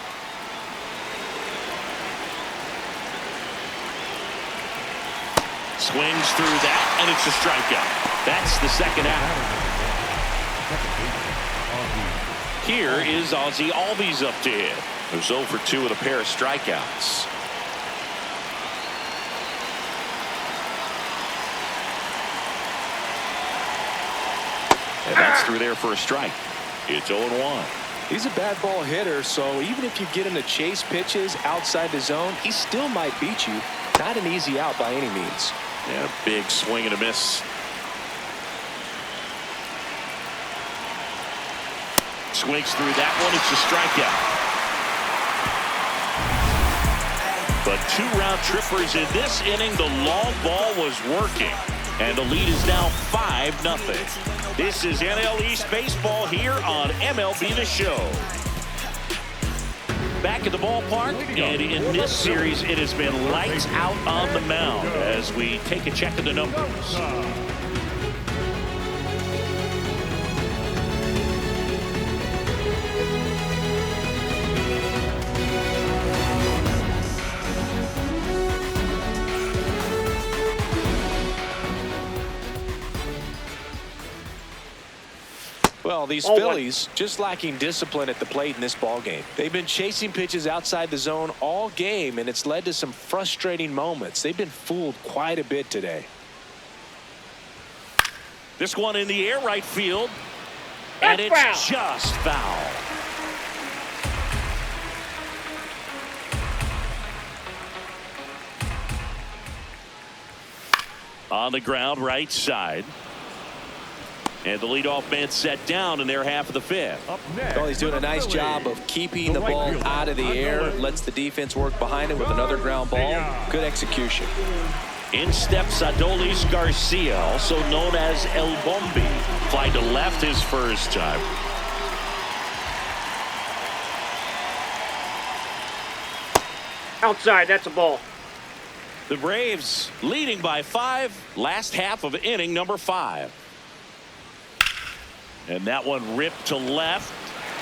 [SPEAKER 1] Swings through that, and it's a strikeout. That's the second out. Here is Ozzie Albies up to hit. Who's 0 for 2 with a pair of strikeouts. And that's through there for a strike. It's 0-1.
[SPEAKER 2] He's a bad ball hitter, so even if you get him to chase pitches outside the zone, he still might beat you. Not an easy out by any means.
[SPEAKER 1] Yeah, big swing and a miss. Swings through that one. It's a strikeout. But 2 round trippers in this inning. The long ball was working, and the lead is now 5-0. This is NL East baseball here on MLB The Show. Back at the ballpark, and in this series, it has been lights out on the mound as we take a check of the numbers.
[SPEAKER 2] Well, these Phillies just lacking discipline at the plate in this ball game. They've been chasing pitches outside the zone all game, and it's led to some frustrating moments. They've been fooled quite a bit today.
[SPEAKER 1] This one in the air, right field, and it's foul. Just foul. On the ground, right side. And the leadoff man set down in their half of the 5th.
[SPEAKER 2] Well, he's doing a nice job of keeping the ball out of the air. Lets the defense work behind him with another ground ball. Good execution.
[SPEAKER 1] In steps Adolis Garcia, also known as El Bombi. Fly to left his first time.
[SPEAKER 3] Outside, that's a ball.
[SPEAKER 1] The Braves leading by 5. Last half of inning number 5. And that one ripped to left.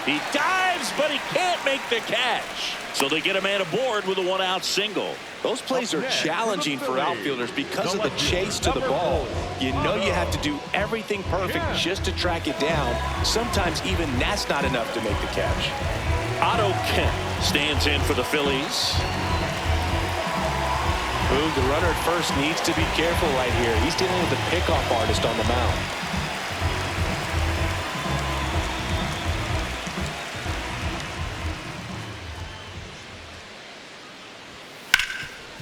[SPEAKER 1] He dives, but he can't make the catch. So they get a man aboard with a 1-out single.
[SPEAKER 2] Those plays are challenging for outfielders because of the chase to the ball. You know you have to do everything perfect just to track it down. Sometimes even that's not enough to make the catch.
[SPEAKER 1] Otto Kemp stands in for the Phillies.
[SPEAKER 2] Ooh, the runner at first needs to be careful right here. He's dealing with the pickoff artist on the mound.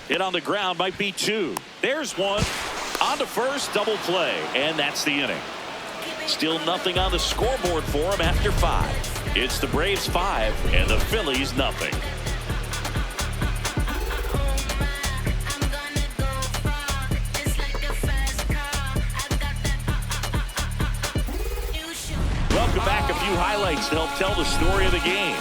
[SPEAKER 1] Hit on the ground, might be 2. There's one. On to first, double play, and that's the inning. Still nothing on the scoreboard for him after 5. It's the Braves 5 and the Phillies nothing. Welcome back. A few highlights to help tell the story of the game.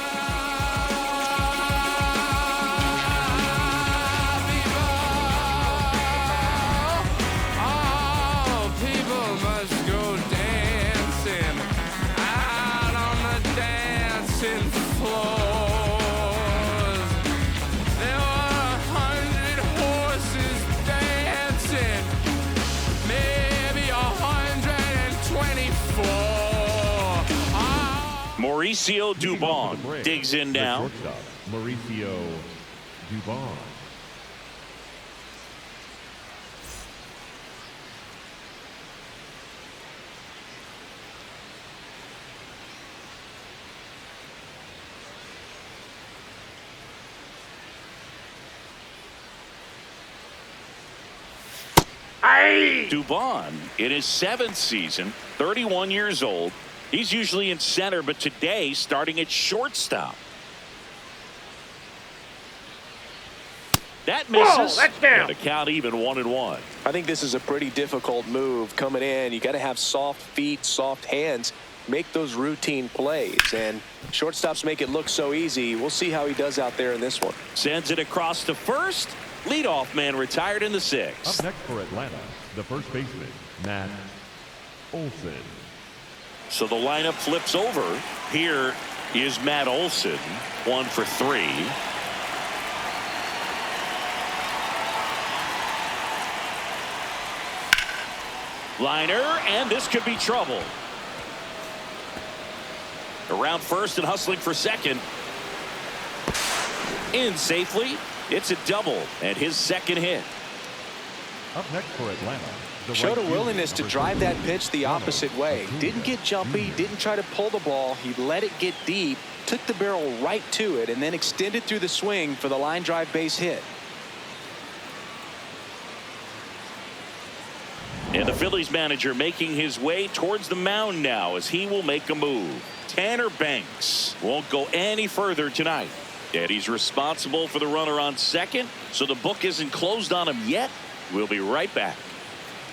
[SPEAKER 1] Mauricio Dubon digs in now.
[SPEAKER 4] Mauricio Dubon.
[SPEAKER 1] Dubon in his 7th season, 31 years old. He's usually in center, but today starting at shortstop. That misses.
[SPEAKER 3] Whoa, that's down.
[SPEAKER 1] And the count even 1-1.
[SPEAKER 2] I think this is a pretty difficult move coming in. You got to have soft feet, soft hands, make those routine plays. And shortstops make it look so easy. We'll see how he does out there in this one.
[SPEAKER 1] Sends it across to first. Leadoff man retired in the 6th.
[SPEAKER 4] Up next for Atlanta, the first baseman, Matt Olson.
[SPEAKER 1] So the lineup flips over. Here is Matt Olson, 1 for 3. Liner, and this could be trouble. Around first and hustling for second. In safely. It's a double and his 2nd hit.
[SPEAKER 4] Up next for Atlanta.
[SPEAKER 2] Showed a willingness to drive that pitch the opposite way. Didn't get jumpy, didn't try to pull the ball. He let it get deep, took the barrel right to it, and then extended through the swing for the line drive base hit.
[SPEAKER 1] And the Phillies manager making his way towards the mound now as he will make a move. Tanner Banks won't go any further tonight. And he's responsible for the runner on second, so the book isn't closed on him yet. We'll be right back.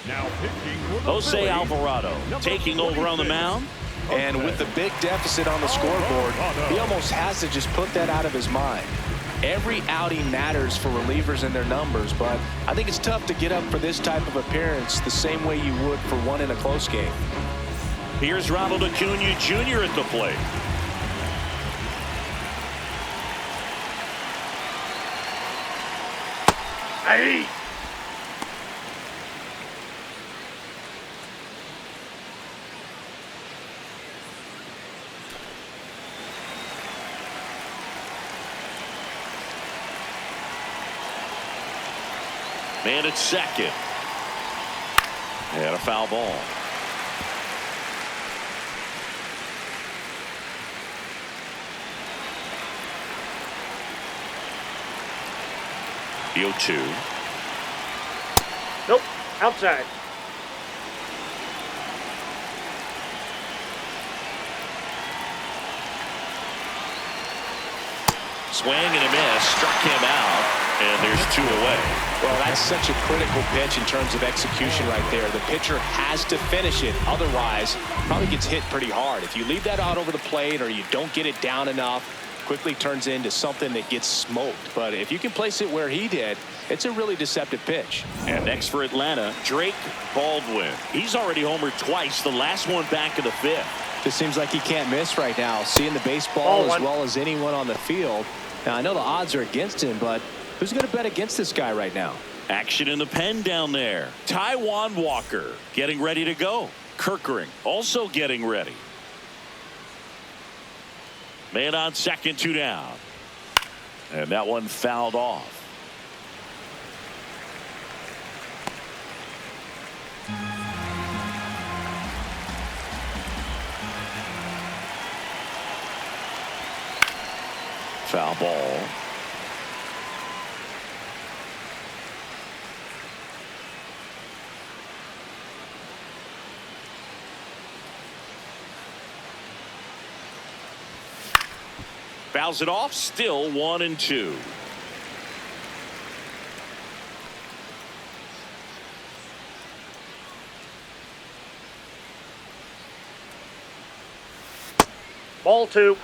[SPEAKER 4] Now pitching for the
[SPEAKER 1] Jose
[SPEAKER 4] Phillies,
[SPEAKER 1] Alvarado taking over on the mound.
[SPEAKER 2] And with the big deficit on the scoreboard, he almost has to just put that out of his mind. Every outing matters for relievers and their numbers, but I think it's tough to get up for this type of appearance the same way you would for one in a close game.
[SPEAKER 1] Here's Ronald Acuna Jr. at the plate.
[SPEAKER 3] Hey!
[SPEAKER 1] Man at second. And a foul ball. The 0-2.
[SPEAKER 3] Nope. Outside.
[SPEAKER 1] Swing and a miss. Struck him out. And there's 2 away.
[SPEAKER 5] Well, that's such a critical pitch in terms of execution right there. The pitcher has to finish it. Otherwise, probably gets hit pretty hard. If you leave that out over the plate or you don't get it down enough, quickly turns into something that gets smoked. But if you can place it where he did, it's a really deceptive pitch.
[SPEAKER 1] And next for Atlanta, Drake Baldwin. He's already homered twice, the last one back in the 5th.
[SPEAKER 5] Just seems like he can't miss right now. Seeing the baseball as well as anyone on the field. Now, I know the odds are against him, but who's going to bet against this guy right now?
[SPEAKER 1] Action in the pen down there. Taijuan Walker getting ready to go. Kerkering also getting ready. Man on second, 2 down. And that one fouled off. Foul ball. Fouls it off, still 1-2.
[SPEAKER 3] Ball 2.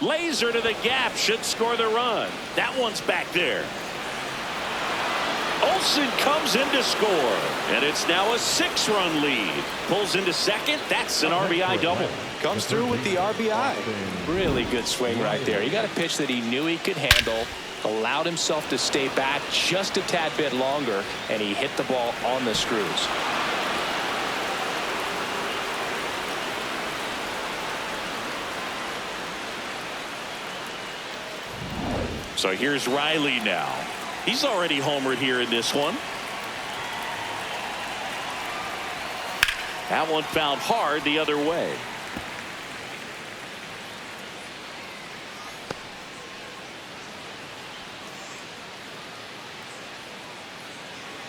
[SPEAKER 1] Laser to the gap, should score the run. That one's back there. Olson comes in to score, and it's now a 6-run lead. Pulls into second. That's an RBI double.
[SPEAKER 5] Comes through with the RBI. Really good swing right there. He got a pitch that he knew he could handle, allowed himself to stay back just a tad bit longer, and he hit the ball on the screws.
[SPEAKER 1] So here's Riley now. He's already homered here in this one. That one fouled hard the other way.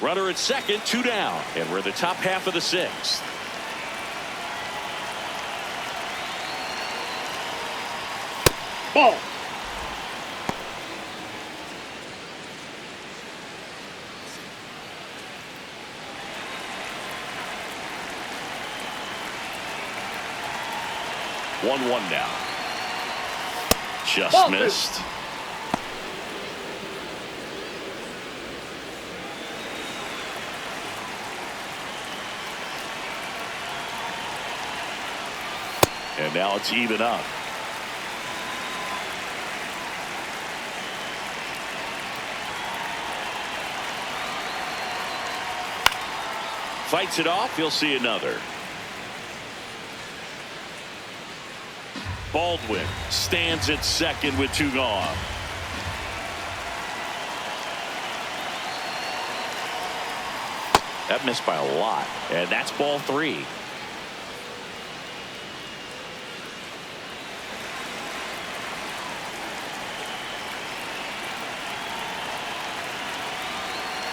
[SPEAKER 1] Runner at second, 2 down, and we're in the top half of the 6th.
[SPEAKER 3] Ball.
[SPEAKER 1] One now. Just missed. And now it's even up. Fights it off. You'll see another. Baldwin stands at second with 2 gone. That missed by a lot, and that's ball 3.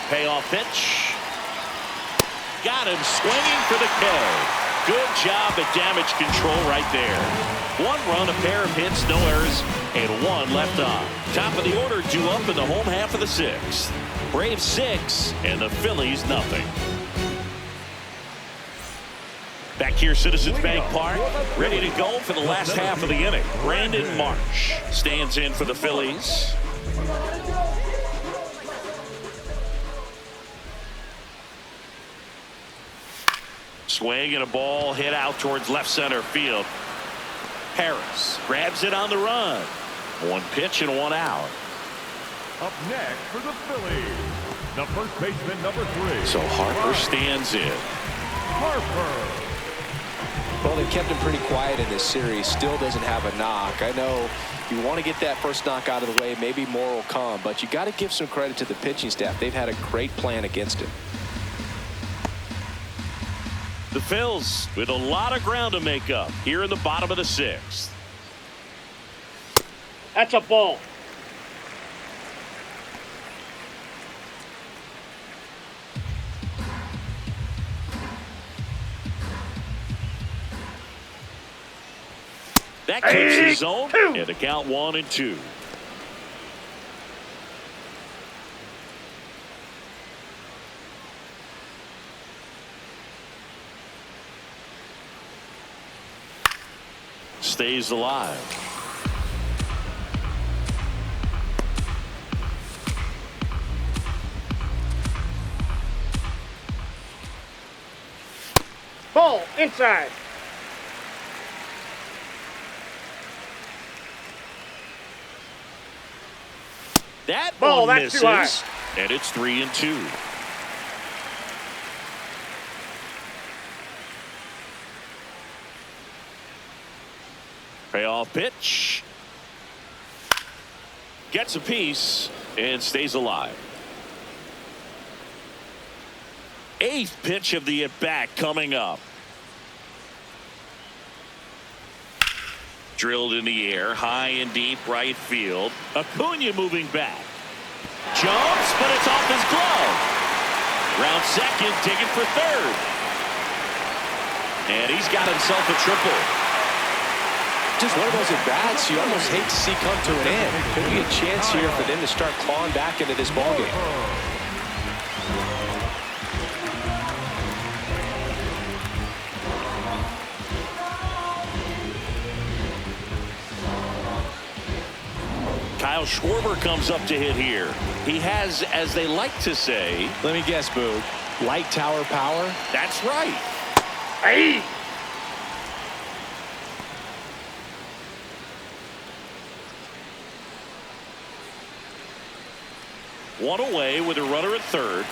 [SPEAKER 1] Payoff pitch. Got him swinging for the K. Good job at damage control right there. 1 run, a pair of hits, no errors, and 1 left on. Top of the order due up in the home half of the 6th. Braves 6 and the Phillies nothing. Back here, Citizens Bank Park, ready to go for the last half of the inning. Brandon Marsh stands in for the Phillies. Swing and a ball hit out towards left center field. Harris grabs it on the run. 1 pitch and 1 out.
[SPEAKER 4] Up next for the Phillies, the first baseman, number 3.
[SPEAKER 1] So Harper stands in.
[SPEAKER 4] Harper.
[SPEAKER 2] Well, they kept him pretty quiet in this series. Still doesn't have a knock. I know you want to get that first knock out of the way. Maybe more will come, but you got to give some credit to the pitching staff. They've had a great plan against him.
[SPEAKER 1] The Phils with a lot of ground to make up here in the bottom of the 6th.
[SPEAKER 3] That's a ball.
[SPEAKER 1] That keeps the zone, and the count 1-2. Stays alive.
[SPEAKER 3] Ball inside.
[SPEAKER 1] That
[SPEAKER 3] ball,
[SPEAKER 1] one
[SPEAKER 3] that's
[SPEAKER 1] misses,
[SPEAKER 3] too high.
[SPEAKER 1] and it's 3-2. Payoff pitch. Gets a piece and stays alive. 8th pitch of the at-bat coming up. Drilled in the air, high and deep right field. Acuna moving back. Jumps, but it's off his glove. Round second, digging for third. And he's got himself a triple.
[SPEAKER 2] Just one of those at-bats you almost hate to see come to an end. Could be a chance here for them to start clawing back into this ballgame.
[SPEAKER 1] Kyle Schwarber comes up to hit here. He has, as they like to say,
[SPEAKER 2] let me guess, Boog, light tower power?
[SPEAKER 1] That's right.
[SPEAKER 3] Hey!
[SPEAKER 1] One away with a runner at third.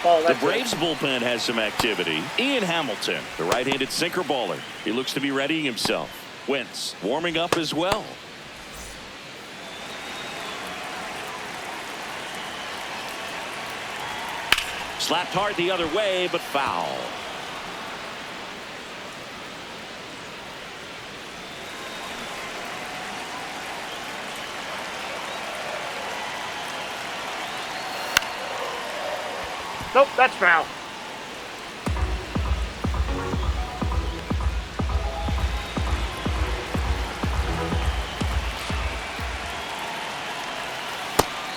[SPEAKER 3] Ball,
[SPEAKER 1] The Braves bullpen has some activity. Ian Hamilton, the right-handed sinker baller. He looks to be readying himself. Wentz warming up as well. Slapped hard the other way, but foul.
[SPEAKER 3] Nope, that's foul.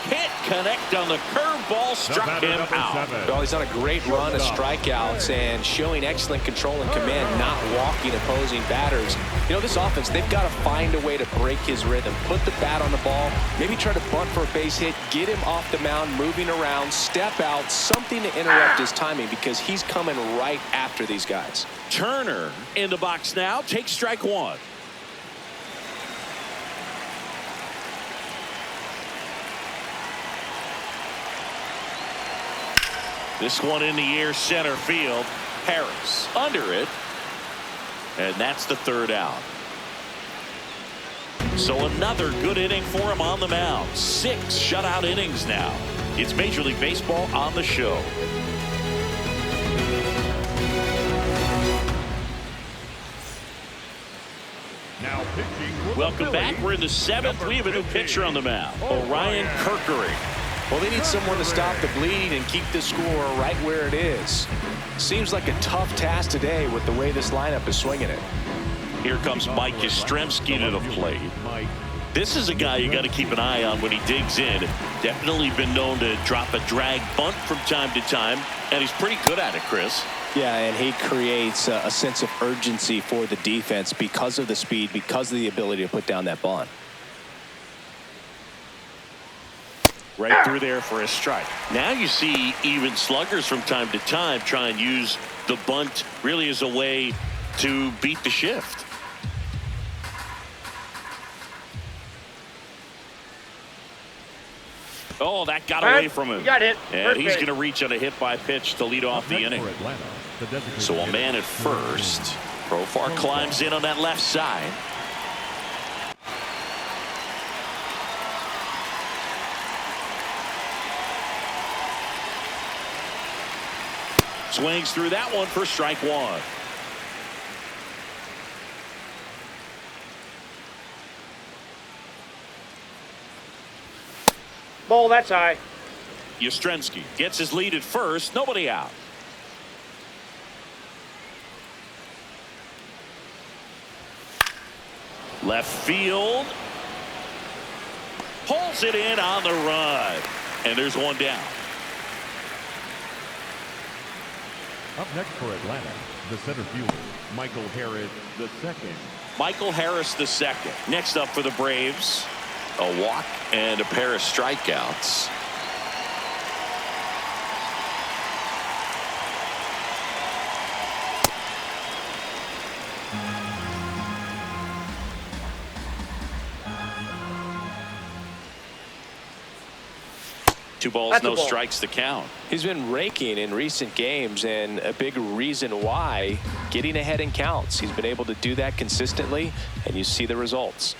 [SPEAKER 1] Can't connect on the curveball, struck him out.
[SPEAKER 2] Well, he's on a great run of strikeouts and showing excellent control and command, not walking opposing batters. You know, this offense, they've got to find a way to break his rhythm, put the bat on the ball, maybe try to bunt for a base hit, get him off the mound, moving around, step out, something to interrupt his timing because he's coming right after these guys.
[SPEAKER 1] Turner in the box now, takes strike one. This one in the air, center field. Harris under it. And that's the third out. So another good inning for him on the mound. 6 shutout innings now. It's Major League Baseball on the show.
[SPEAKER 4] Now pitching for the
[SPEAKER 1] Welcome back.
[SPEAKER 4] Phillies,
[SPEAKER 1] We're in the 7th. We have a new pitcher on the mound. Orion Kerkering.
[SPEAKER 2] Well, they need someone to stop the bleed and keep the score right where it is. Seems like a tough task today with the way this lineup is swinging it.
[SPEAKER 1] Here comes Mike Yastrzemski to the plate. This is a guy you got to keep an eye on when he digs in. Definitely been known to drop a drag bunt from time to time, and he's pretty good at it, Chris.
[SPEAKER 2] Yeah, and he creates a sense of urgency for the defense because of the speed, because of the ability to put down that bunt.
[SPEAKER 1] Right through there for a strike. Now you see even sluggers from time to time try and use the bunt really as a way to beat the shift. Oh, that got away from him.
[SPEAKER 3] You got hit.
[SPEAKER 1] And he's going to reach on a hit by pitch to lead off the inning. So a man at first. Profar climbs in on that left side. Swings through that one for strike one.
[SPEAKER 3] Ball, that's high.
[SPEAKER 1] Yastrzemski gets his lead at first. Nobody out. Left field. Pulls it in on the run. And there's one down.
[SPEAKER 4] Up next for Atlanta, the center fielder, Michael Harris II.
[SPEAKER 1] Michael Harris II. Next up for the Braves, a walk and a pair of strikeouts. Two balls, no strikes to count.
[SPEAKER 5] He's been raking in recent games, and a big reason why, getting ahead in counts. He's been able to do that consistently, and you see the results.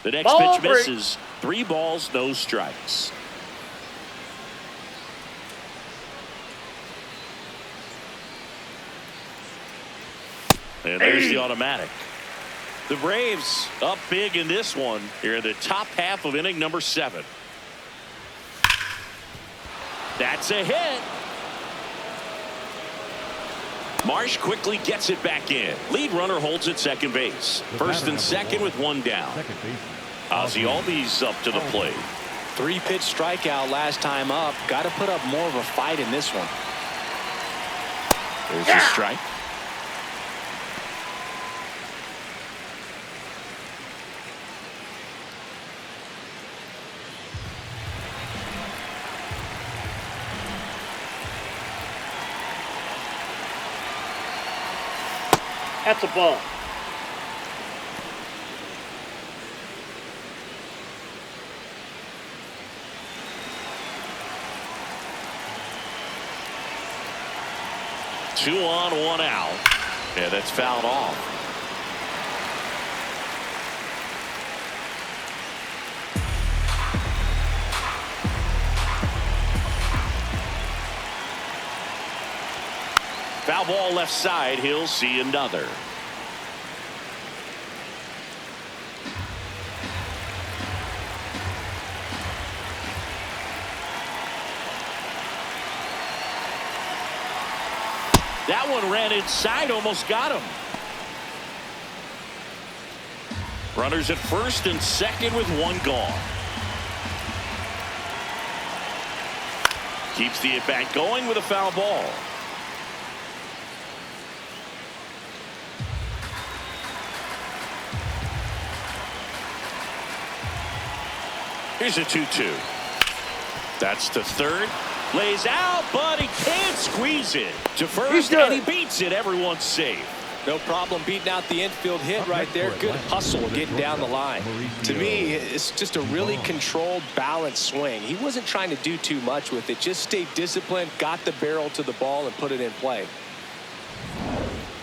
[SPEAKER 1] The next pitch misses. 3 balls, no strikes. And there's the automatic. The Braves up big in this one here in the top half of inning number 7. That's a hit. Marsh quickly gets it back in. Lead runner holds at second base. First and second with 1 down. Ozzie Albies up to the plate.
[SPEAKER 2] 3-pitch strikeout last time up. Got to put up more of a fight in this one.
[SPEAKER 1] There's a strike.
[SPEAKER 3] That's a ball.
[SPEAKER 1] Two on, 1 out. Yeah, that's fouled off. Foul ball left side. He'll see another. That one ran inside, almost got him. Runners at first and second with 1 gone. Keeps the at-bat going with a foul ball. Here's a 2-2. That's to third. Lays out, but he can't squeeze it to first, and he beats it. Everyone's safe.
[SPEAKER 2] No problem beating out the infield hit right there. Good hustle getting down the line. To me, it's just a really controlled, balanced swing. He wasn't trying to do too much with it. Just stayed disciplined, got the barrel to the ball, and put it in play.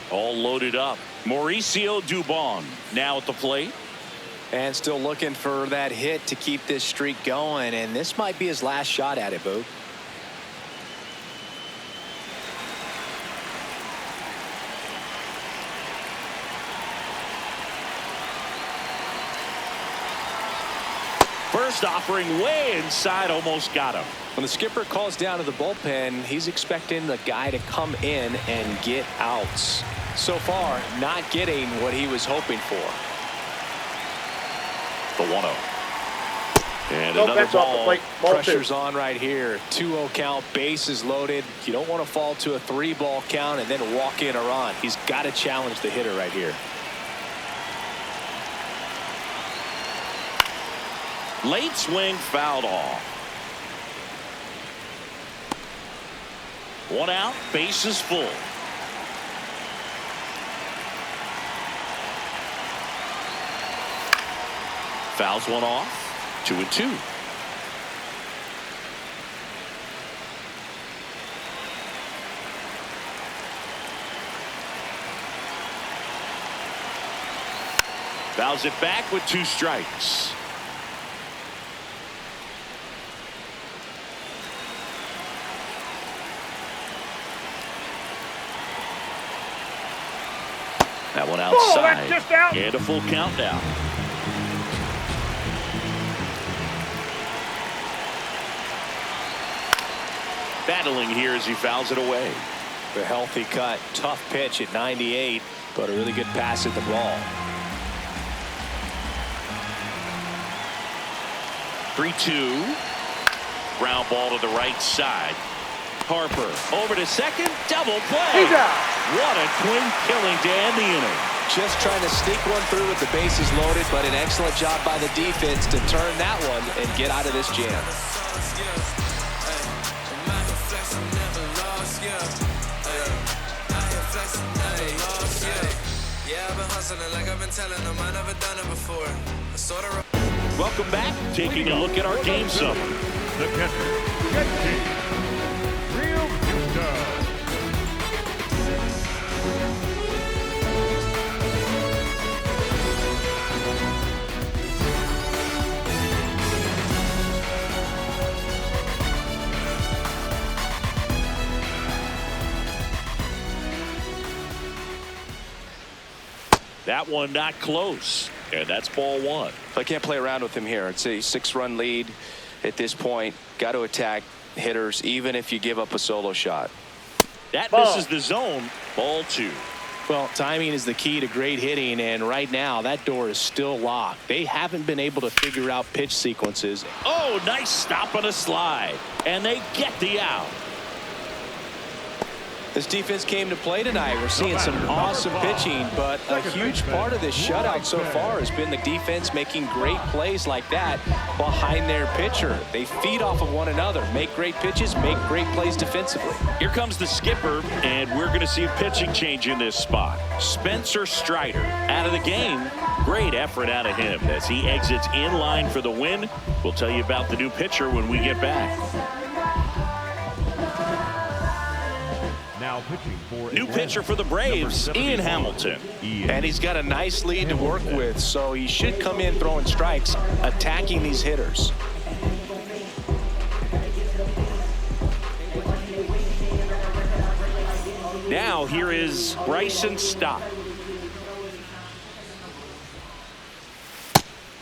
[SPEAKER 1] All loaded up. Mauricio Dubon now at the plate.
[SPEAKER 2] And still looking for that hit to keep this streak going. And this might be his last shot at it, Boo.
[SPEAKER 1] First offering way inside, almost got him.
[SPEAKER 2] When the skipper calls down to the bullpen, he's expecting the guy to come in and get outs. So far, not getting what he was hoping for.
[SPEAKER 1] The 1-0. And another ball.
[SPEAKER 2] Pressure's on right here. 2-0 count, bases loaded. You don't want to fall to a 3-ball count and then walk in a run. He's got to challenge the hitter right here.
[SPEAKER 1] Late swing, fouled off. 1 out, bases full. Fouls one off. 2-2. Fouls it back with 2 strikes. That one outside.
[SPEAKER 3] Just out.
[SPEAKER 1] And a full count now. Battling here as he fouls it away.
[SPEAKER 2] The healthy cut. Tough pitch at 98.
[SPEAKER 5] but a really good pass at the ball.
[SPEAKER 1] 3-2. Ground ball to the right side. Harper over to second. Double play.
[SPEAKER 3] He's out.
[SPEAKER 1] What a twin killing to end the inning.
[SPEAKER 5] Just trying to sneak one through with the bases loaded, but an excellent job by the defense to turn that one and get out of this jam.
[SPEAKER 1] Welcome back. Taking a look at our game summary.
[SPEAKER 4] The catcher, JT Realmuto.
[SPEAKER 1] That one not close. And that's ball one.
[SPEAKER 5] I can't play around with him here. It's a 6-run lead at this point. Got to attack hitters even if you give up a solo shot.
[SPEAKER 1] That misses the zone. Ball two.
[SPEAKER 2] Well, timing is the key to great hitting, and right now that door is still locked. They haven't been able to figure out pitch sequences.
[SPEAKER 1] Oh, nice stop on a slide. And they get the out.
[SPEAKER 2] This defense came to play tonight. We're seeing some awesome pitching, but a huge part of this shutout so far has been the defense making great plays like that behind their pitcher. They feed off of one another, make great pitches, make great plays defensively.
[SPEAKER 1] Here comes the skipper, and we're going to see a pitching change in this spot. Spencer Strider out of the game. Great effort out of him as he exits in line for the win. We'll tell you about the new pitcher when we get back.
[SPEAKER 4] Now pitching for
[SPEAKER 1] New
[SPEAKER 4] Atlanta,
[SPEAKER 1] pitcher for the Braves, Ian Hamilton.
[SPEAKER 2] And he's got a nice lead to work with, so he should come in throwing strikes, attacking these hitters.
[SPEAKER 1] Now here is Bryson Stott.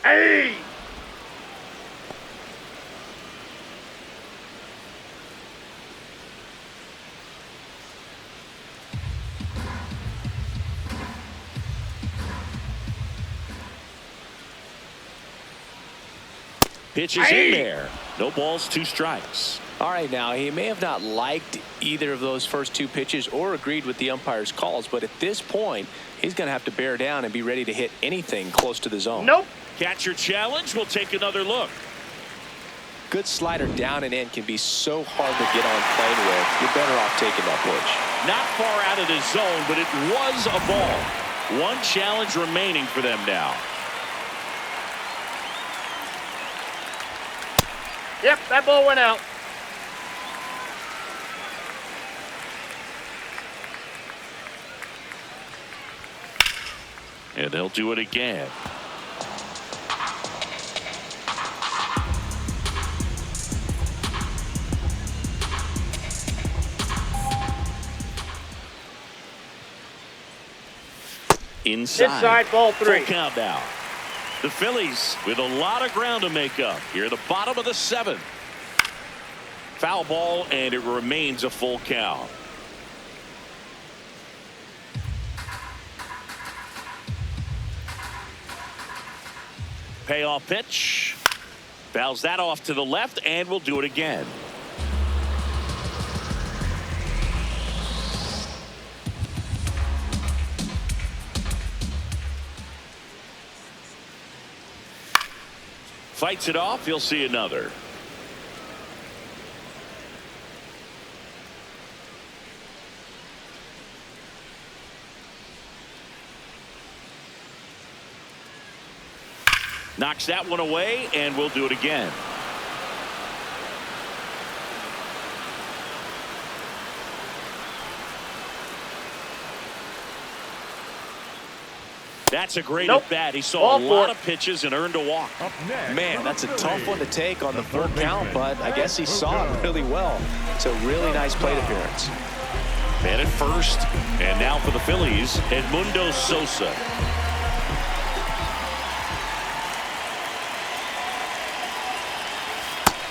[SPEAKER 3] Hey!
[SPEAKER 1] Pitch is in there. No balls, 2 strikes.
[SPEAKER 2] All right, now, he may have not liked either of those first 2 pitches or agreed with the umpire's calls, but at this point, he's going to have to bear down and be ready to hit anything close to the zone.
[SPEAKER 3] Nope.
[SPEAKER 1] Catcher challenge. We'll take another look.
[SPEAKER 2] Good slider down and in can be so hard to get on plane with. You're better off taking that pitch.
[SPEAKER 1] Not far out of the zone, but it was a ball. 1 challenge remaining for them now.
[SPEAKER 3] Yep, that ball went out.
[SPEAKER 1] And they'll do it again.
[SPEAKER 3] Inside, ball 3.
[SPEAKER 1] Full count now. The Phillies with a lot of ground to make up here at the bottom of the 7th. Foul ball, and it remains a full count. Payoff pitch. Fouls that off to the left, and we'll do it again. Fights it off. You'll see another. Knocks that one away, and we'll do it again. That's a great at bat. He saw a lot of pitches and earned a walk.
[SPEAKER 2] Man, that's a tough one to take on the full count, but I guess he saw it really well. It's a really nice plate appearance.
[SPEAKER 1] Man at first, and now for the Phillies, Edmundo Sosa.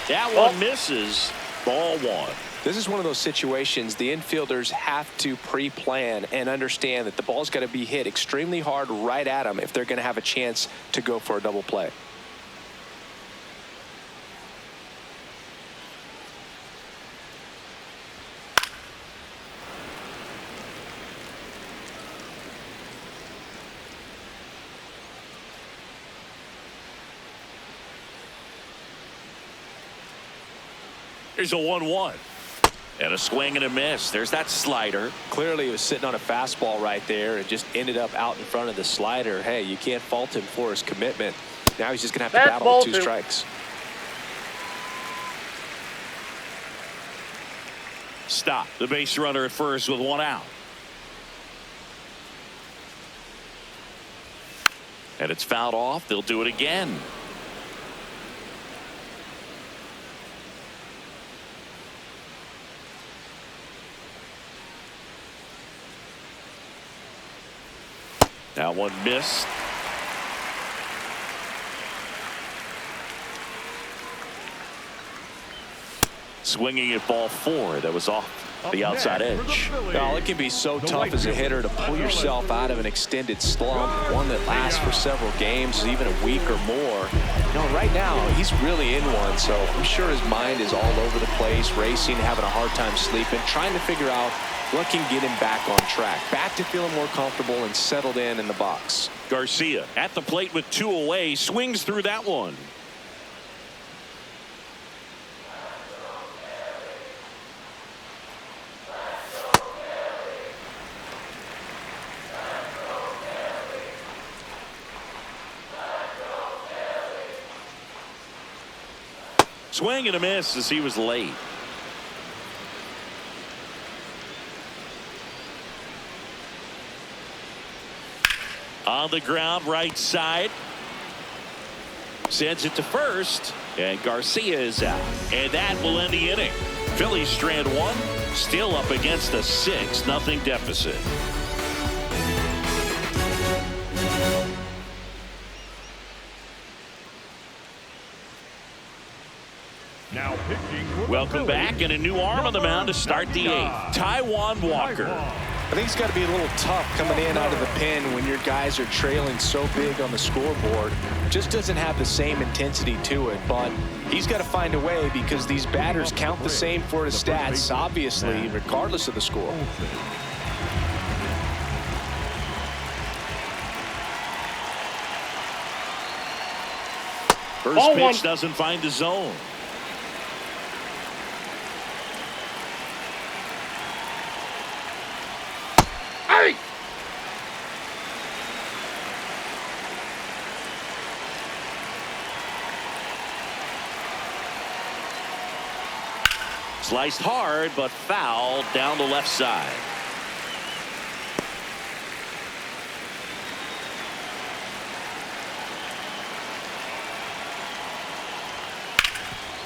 [SPEAKER 1] That one misses. Ball 1.
[SPEAKER 5] This is one of those situations the infielders have to pre-plan and understand that the ball's got to be hit extremely hard right at them if they're going to have a chance to go for a double play.
[SPEAKER 1] Here's a 1-1. And a swing and a miss. There's that slider.
[SPEAKER 5] Clearly he was sitting on a fastball right there and just ended up out in front of the slider. Hey, you can't fault him for his commitment. Now he's just going to have to battle with 2 strikes.
[SPEAKER 1] Stop the base runner at first with 1 out. And it's fouled off. They'll do it again. That one missed. Swinging at ball 4. That was off the outside edge.
[SPEAKER 5] Well, it can be so tough as a hitter to pull yourself out of an extended slump, one that lasts for several games, even a week or more. You know, right now, he's really in one, so I'm sure his mind is all over the place, racing, having a hard time sleeping, trying to figure out what can get him back on track, back to feeling more comfortable and settled in the box.
[SPEAKER 1] Garcia at the plate with 2 away, swings through that one. Swing and a miss as he was late. On the ground, right side. Sends it to first, and Garcia is out. And that will end the inning. Phillies strand 1, still up against a 6-0 deficit.
[SPEAKER 4] Now pitching.
[SPEAKER 1] Welcome back, and a new arm on the mound to start the 8th. Taijuan Walker.
[SPEAKER 5] I think it's got to be a little tough coming in out of the pen when your guys are trailing so big on the scoreboard. Just doesn't have the same intensity to it, but he's got to find a way because these batters count the same for his stats, obviously, regardless of the score.
[SPEAKER 1] First pitch doesn't find the zone. Sliced hard, but foul down the left side.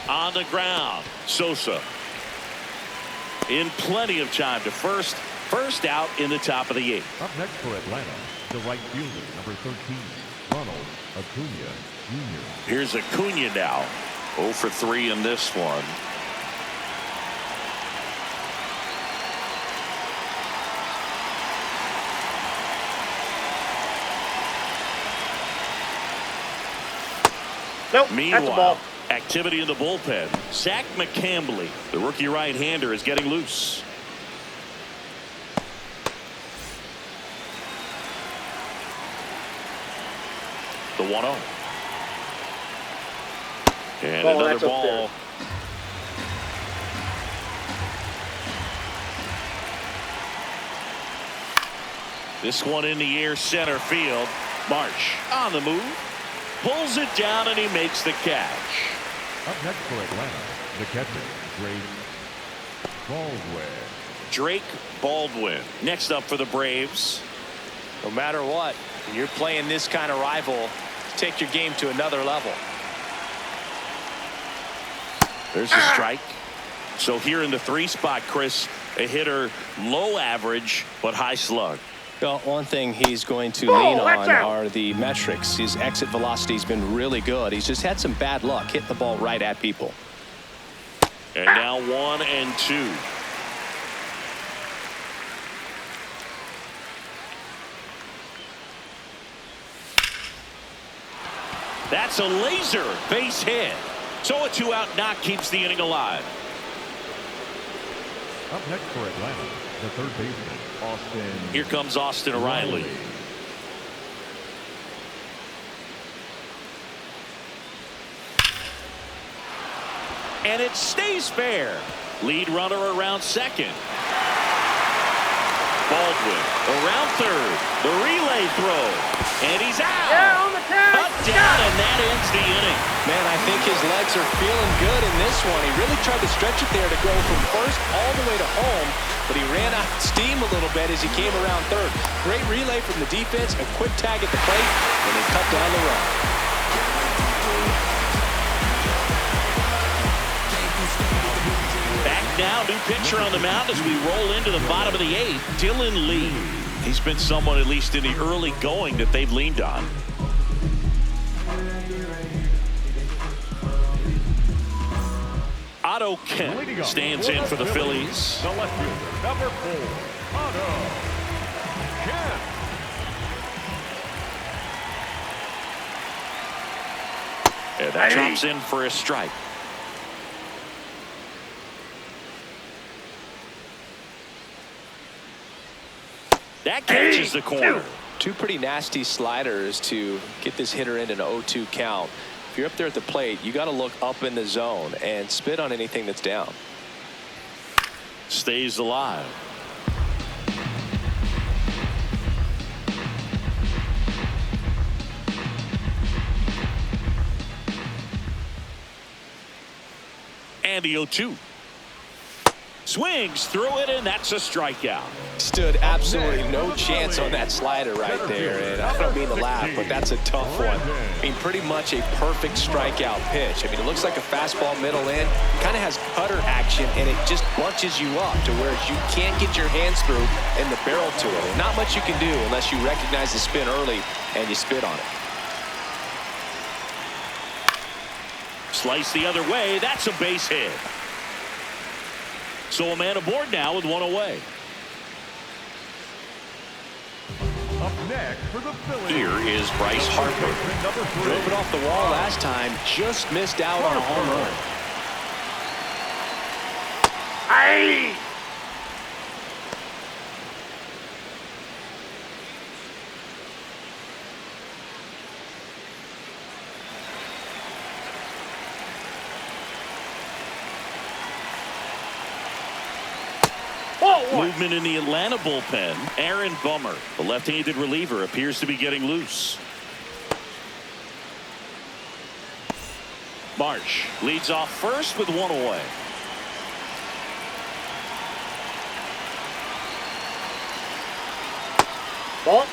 [SPEAKER 1] On the ground, Sosa in plenty of time to first out in the top of the 8th.
[SPEAKER 4] Up next for Atlanta, the right fielder, number 13, Ronald Acuna Jr.
[SPEAKER 1] Here's Acuna now, 0 for 3 in this one.
[SPEAKER 3] Nope,
[SPEAKER 1] Meanwhile,
[SPEAKER 3] that's a ball.
[SPEAKER 1] activity in the bullpen. Zach McCambley, the rookie right-hander, is getting loose. The 1-0. And another ball. This one in the air, center field. Marsh on the move. Pulls it down and he makes the catch.
[SPEAKER 4] Up next for Atlanta, the catcher, Drake Baldwin.
[SPEAKER 1] Drake Baldwin next up for the Braves.
[SPEAKER 5] No matter what, when you're playing this kind of rival, take your game to another level.
[SPEAKER 1] There's a strike. So here in the 3 spot, Chris, a hitter low average but high slug.
[SPEAKER 5] Well, one thing he's going to lean on are the metrics. His exit velocity has been really good. He's just had some bad luck hitting the ball right at people.
[SPEAKER 1] And now 1-2. That's a laser base hit. So a 2-out knock keeps the inning alive.
[SPEAKER 4] Up next for Atlanta, the third baseman, Austin.
[SPEAKER 1] Here comes Austin Riley. And it stays fair. Lead runner around second. Baldwin around third. The relay throw. And he's out.
[SPEAKER 3] Yeah, on the tag.
[SPEAKER 1] Up, down, and that ends the inning.
[SPEAKER 5] Man, I think his legs are feeling good in this one. He really tried to stretch it there to go from first all the way to home, but he ran out of steam a little bit as he came around third. Great relay from the defense, a quick tag at the plate, and they cut down the run.
[SPEAKER 1] Back now, new pitcher on the mound as we roll into the bottom of the 8th, Dylan Lee. He's been someone, at least in the early going, that they've leaned on. Otto Kemp stands in for the Phillies.
[SPEAKER 4] The left fielder, number 4, Otto Kemp.
[SPEAKER 1] And that drops in for a strike. That catches the corner.
[SPEAKER 5] Two pretty nasty sliders to get this hitter in an 0-2 count. If you're up there at the plate, you got to look up in the zone and spit on anything that's down.
[SPEAKER 1] Stays alive. And the 0-2. Swings through it, and that's a strikeout.
[SPEAKER 5] Stood absolutely no chance on that slider right there, and I don't mean to laugh, but that's a tough one. I mean, pretty much a perfect strikeout pitch. I mean, it looks like a fastball middle in, kind of has cutter action, and it just bunches you up to where you can't get your hands through and the barrel to it. And not much you can do unless you recognize the spin early and you spit on it.
[SPEAKER 1] Slice the other way, that's a base hit. So a man aboard now with one away.
[SPEAKER 4] Up next for the Phillies.
[SPEAKER 1] Here is Bryce Harper.
[SPEAKER 4] Number 3.
[SPEAKER 5] Drove it off the wall last time, just missed out on a home run.
[SPEAKER 3] Aye.
[SPEAKER 1] Movement in the Atlanta bullpen. Aaron Bummer, the left-handed reliever, appears to be getting loose. Marsh leads off first with one away.
[SPEAKER 3] Ball.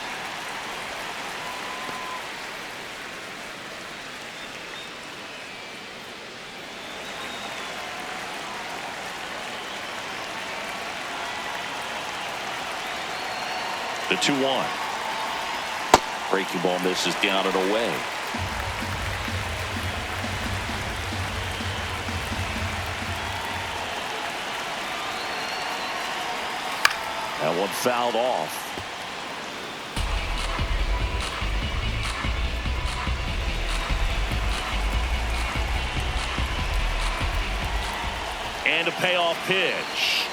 [SPEAKER 1] The 2-1. Breaking ball misses down and away. That one fouled off. And a payoff pitch.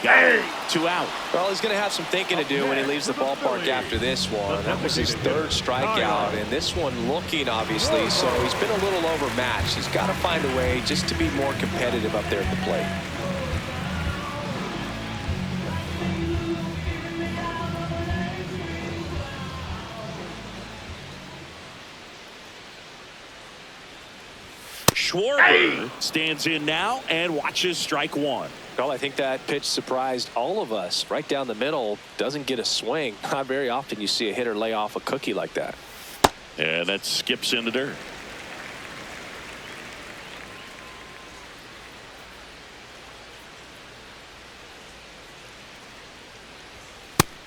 [SPEAKER 1] Got it. 2 out.
[SPEAKER 5] Well, he's going to have some thinking to do when he leaves the ballpark after this one. That was his 3rd strikeout, and this one looking, obviously, so he's been a little overmatched. He's got to find a way just to be more competitive up there at the plate.
[SPEAKER 1] Schwarber stands in now and watches strike 1.
[SPEAKER 5] Well, I think that pitch surprised all of us. Right down the middle, doesn't get a swing. Not very often you see a hitter lay off a cookie like that.
[SPEAKER 1] And that skips in the dirt.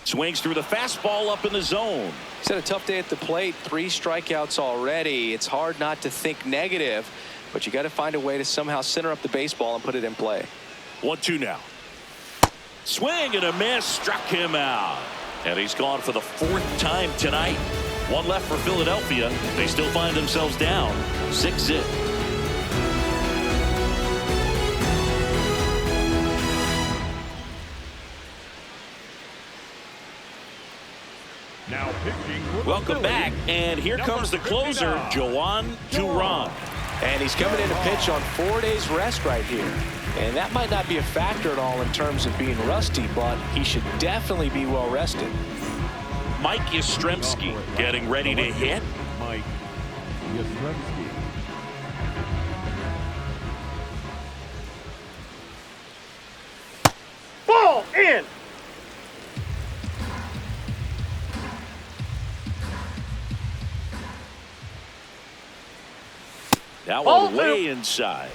[SPEAKER 1] Swings through the fastball up in the zone.
[SPEAKER 5] He's had a tough day at the plate. 3 strikeouts already. It's hard not to think negative, but you got to find a way to somehow center up the baseball and put it in play.
[SPEAKER 1] 1-2 now. Swing and a miss, struck him out. And he's gone for the 4th time tonight. 1 left for Philadelphia. They still find themselves down 6-0.
[SPEAKER 4] Now pitching for the
[SPEAKER 1] Welcome back, and here comes the closer, Joan Duran.
[SPEAKER 5] And he's coming in to pitch on 4 days rest right here. And that might not be a factor at all in terms of being rusty, but he should definitely be well rested.
[SPEAKER 1] Mike Yastrzemski getting ready to hit.
[SPEAKER 4] Mike Yastrzemski.
[SPEAKER 3] Ball in.
[SPEAKER 1] That
[SPEAKER 3] Ball
[SPEAKER 1] one way inside.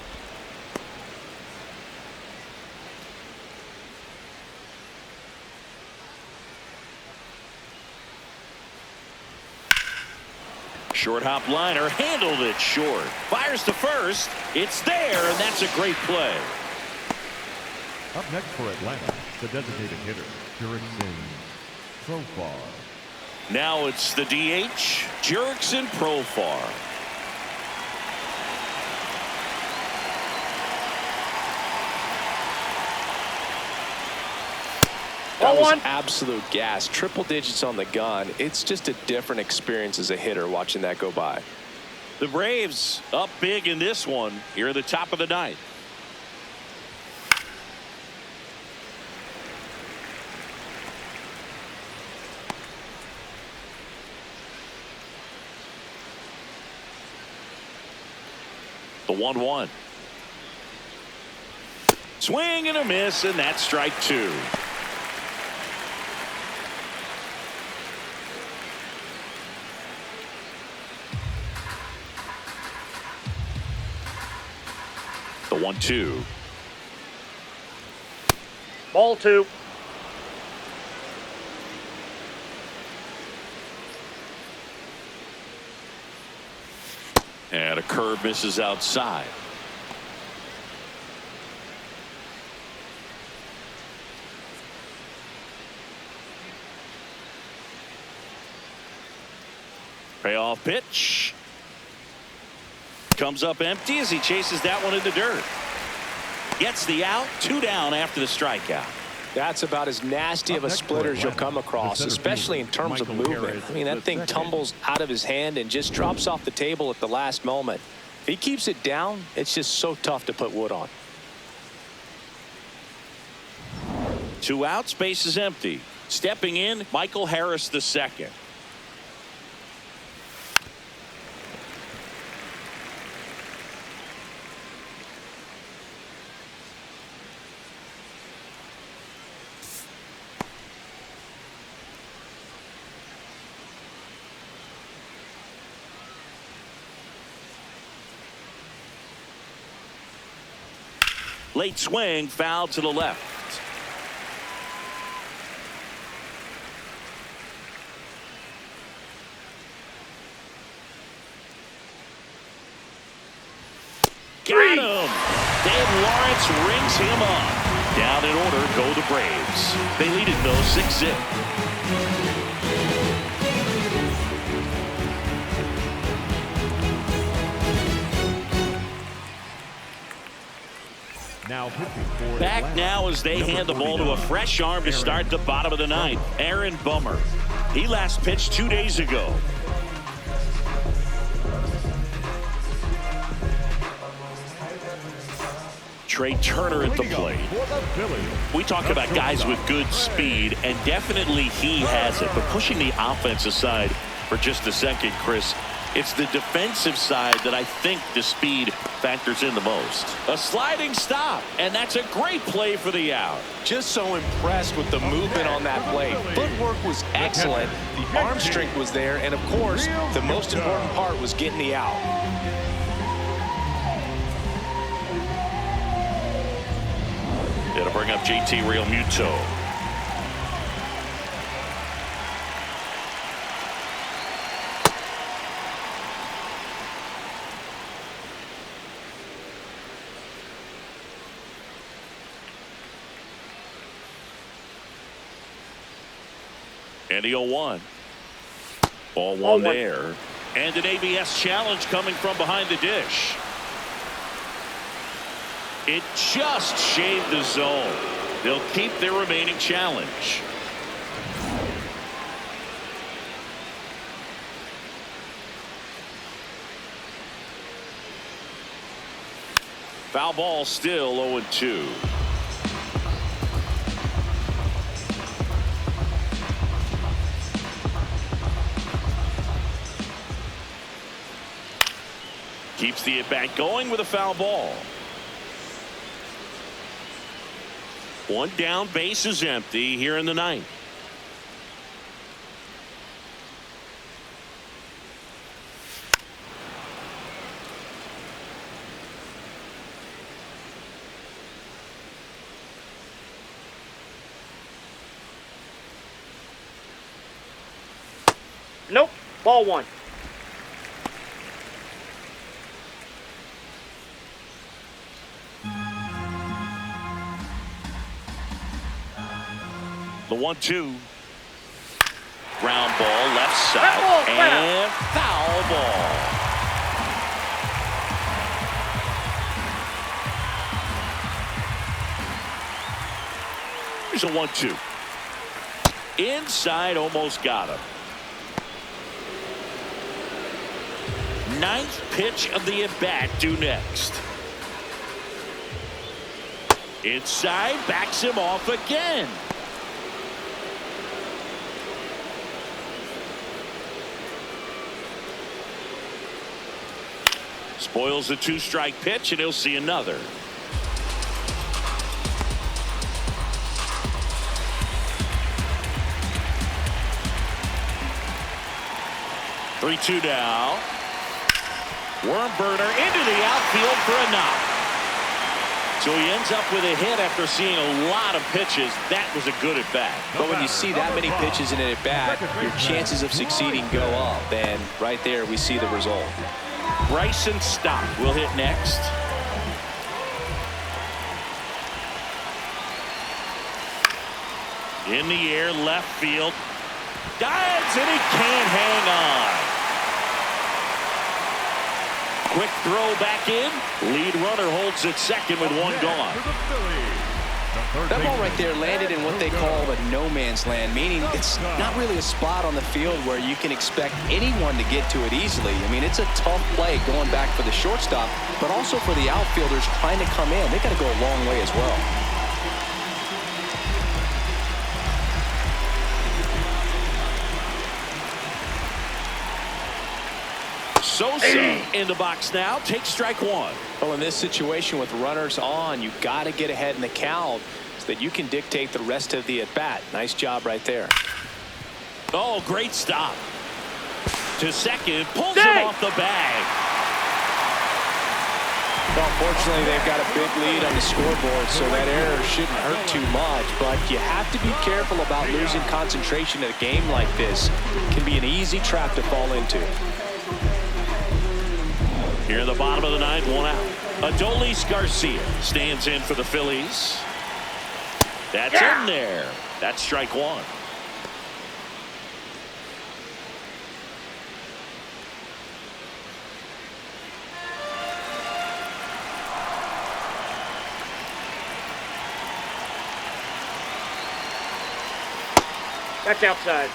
[SPEAKER 1] Short hop liner, handled it short. Fires to first. It's there, and that's a great play.
[SPEAKER 4] Up next for Atlanta, the designated hitter, Jurickson Profar.
[SPEAKER 1] Now it's the DH, Jurickson Profar.
[SPEAKER 5] That was absolute gas. Triple digits on the gun. It's just a different experience as a hitter watching that go by.
[SPEAKER 1] The Braves up big in this one here at the top of the 9th. The 1-1. Swing and a miss, and that's strike 2. The 1-2.
[SPEAKER 3] Ball 2.
[SPEAKER 1] And a curve misses outside. Payoff pitch. Comes up empty as he chases that one in the dirt. Gets the out. 2 down after the strikeout.
[SPEAKER 5] That's about as nasty of a splitter as you'll come across, especially in terms of movement. I mean, that thing tumbles out of his hand and just drops off the table at the last moment. If he keeps it down, it's just so tough to put wood on.
[SPEAKER 1] 2 outs, base is empty. Stepping in, Michael Harris II. Late swing, foul to the left. Got him. Dave Lawrence rings him up. Down in order go the Braves. They lead it though 6-0.
[SPEAKER 4] Now pitching for
[SPEAKER 1] Back
[SPEAKER 4] Atlanta,
[SPEAKER 1] now as they hand the ball to a fresh arm to start the bottom of the 9th. Aaron Bummer. He last pitched 2 days ago. Trea Turner at the plate. We talk about guys with good speed, and definitely he has it. But pushing the offense aside for just a second, Chris, it's the defensive side that I think the speed factors in the most. A sliding stop, and that's a great play for the out.
[SPEAKER 5] Just so impressed with the movement on that play. Footwork was excellent. The arm strength was there. And, of course, the most important part was getting the out.
[SPEAKER 1] It'll bring up JT Realmuto. And the 0-1. Ball one there. And an ABS challenge coming from behind the dish. It just shaved the zone. They'll keep their remaining challenge. Foul ball, still 0-2. Keeps the at-bat going with a foul ball. One down, base is empty here in the ninth.
[SPEAKER 3] Nope. Ball one.
[SPEAKER 1] The 1-2. Ground ball left side and foul ball. Here's a 1-2. Inside, almost got him. Ninth pitch of the at-bat due next. Inside, backs him off again. Spoils the two-strike pitch, and he'll see another. Three-two now. Worm burner into the outfield for a knock. So he ends up with a hit after seeing a lot of pitches. That was a good at-bat.
[SPEAKER 2] But when you see that many pitches in an at-bat, your chances of succeeding go up. And right there, we see the result.
[SPEAKER 1] Bryson Stott will hit next. In the air, left field. Dives, and he can't hang on. Quick throw back in. Lead runner holds at second with one gone.
[SPEAKER 2] That ball right there landed in what they call the no man's land, meaning it's not really a spot on the field where you can expect anyone to get to it easily. I mean, it's a tough play going back for the shortstop, but also for the outfielders trying to come in. They got to go a long way as well.
[SPEAKER 1] Sosa in the box now. Takes strike one.
[SPEAKER 2] Well, in this situation with runners on, you got to get ahead in the count so that you can dictate the rest of the at-bat. Nice job right there.
[SPEAKER 1] Oh, great stop. To second. Pulls him off the bag.
[SPEAKER 2] Well, fortunately, they've got a big lead on the scoreboard, so that error shouldn't hurt too much. But you have to be careful about losing concentration in a game like this. It can be an easy trap to fall into.
[SPEAKER 1] Here in the bottom of the ninth, one out. Adolis Garcia stands in for the Phillies. That's in there. That's strike one.
[SPEAKER 3] That's outside.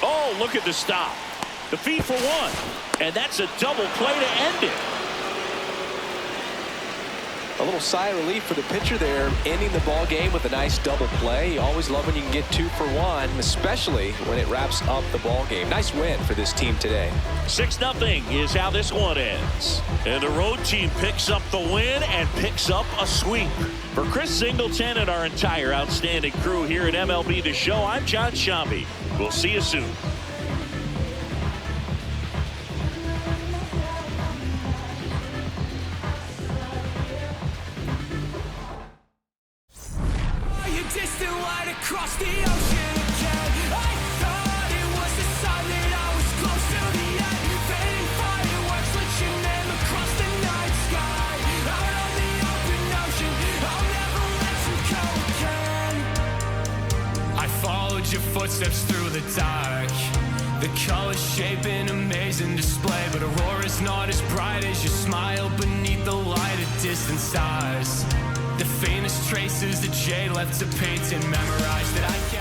[SPEAKER 1] Oh, look at the stop. The feed for one. And that's a double play to end it.
[SPEAKER 2] A little sigh of relief for the pitcher there, ending the ball game with a nice double play. You always love when you can get 2 for 1, especially when it wraps up the ball game. Nice win for this team today.
[SPEAKER 1] 6-0 is how this one ends. And the road team picks up the win and picks up a sweep. For Chris Singleton and our entire outstanding crew here at MLB The Show, I'm John Shambi. We'll see you soon.
[SPEAKER 6] Across the ocean again, I thought it was a sign that I was close to the end. Fading fireworks, let your name across the follows your footsteps through the dark. The colors shape an amazing display, but aurora's not as bright as your smile beneath the light of distant stars. The faintest traces that jade left to paint and memorize that I can't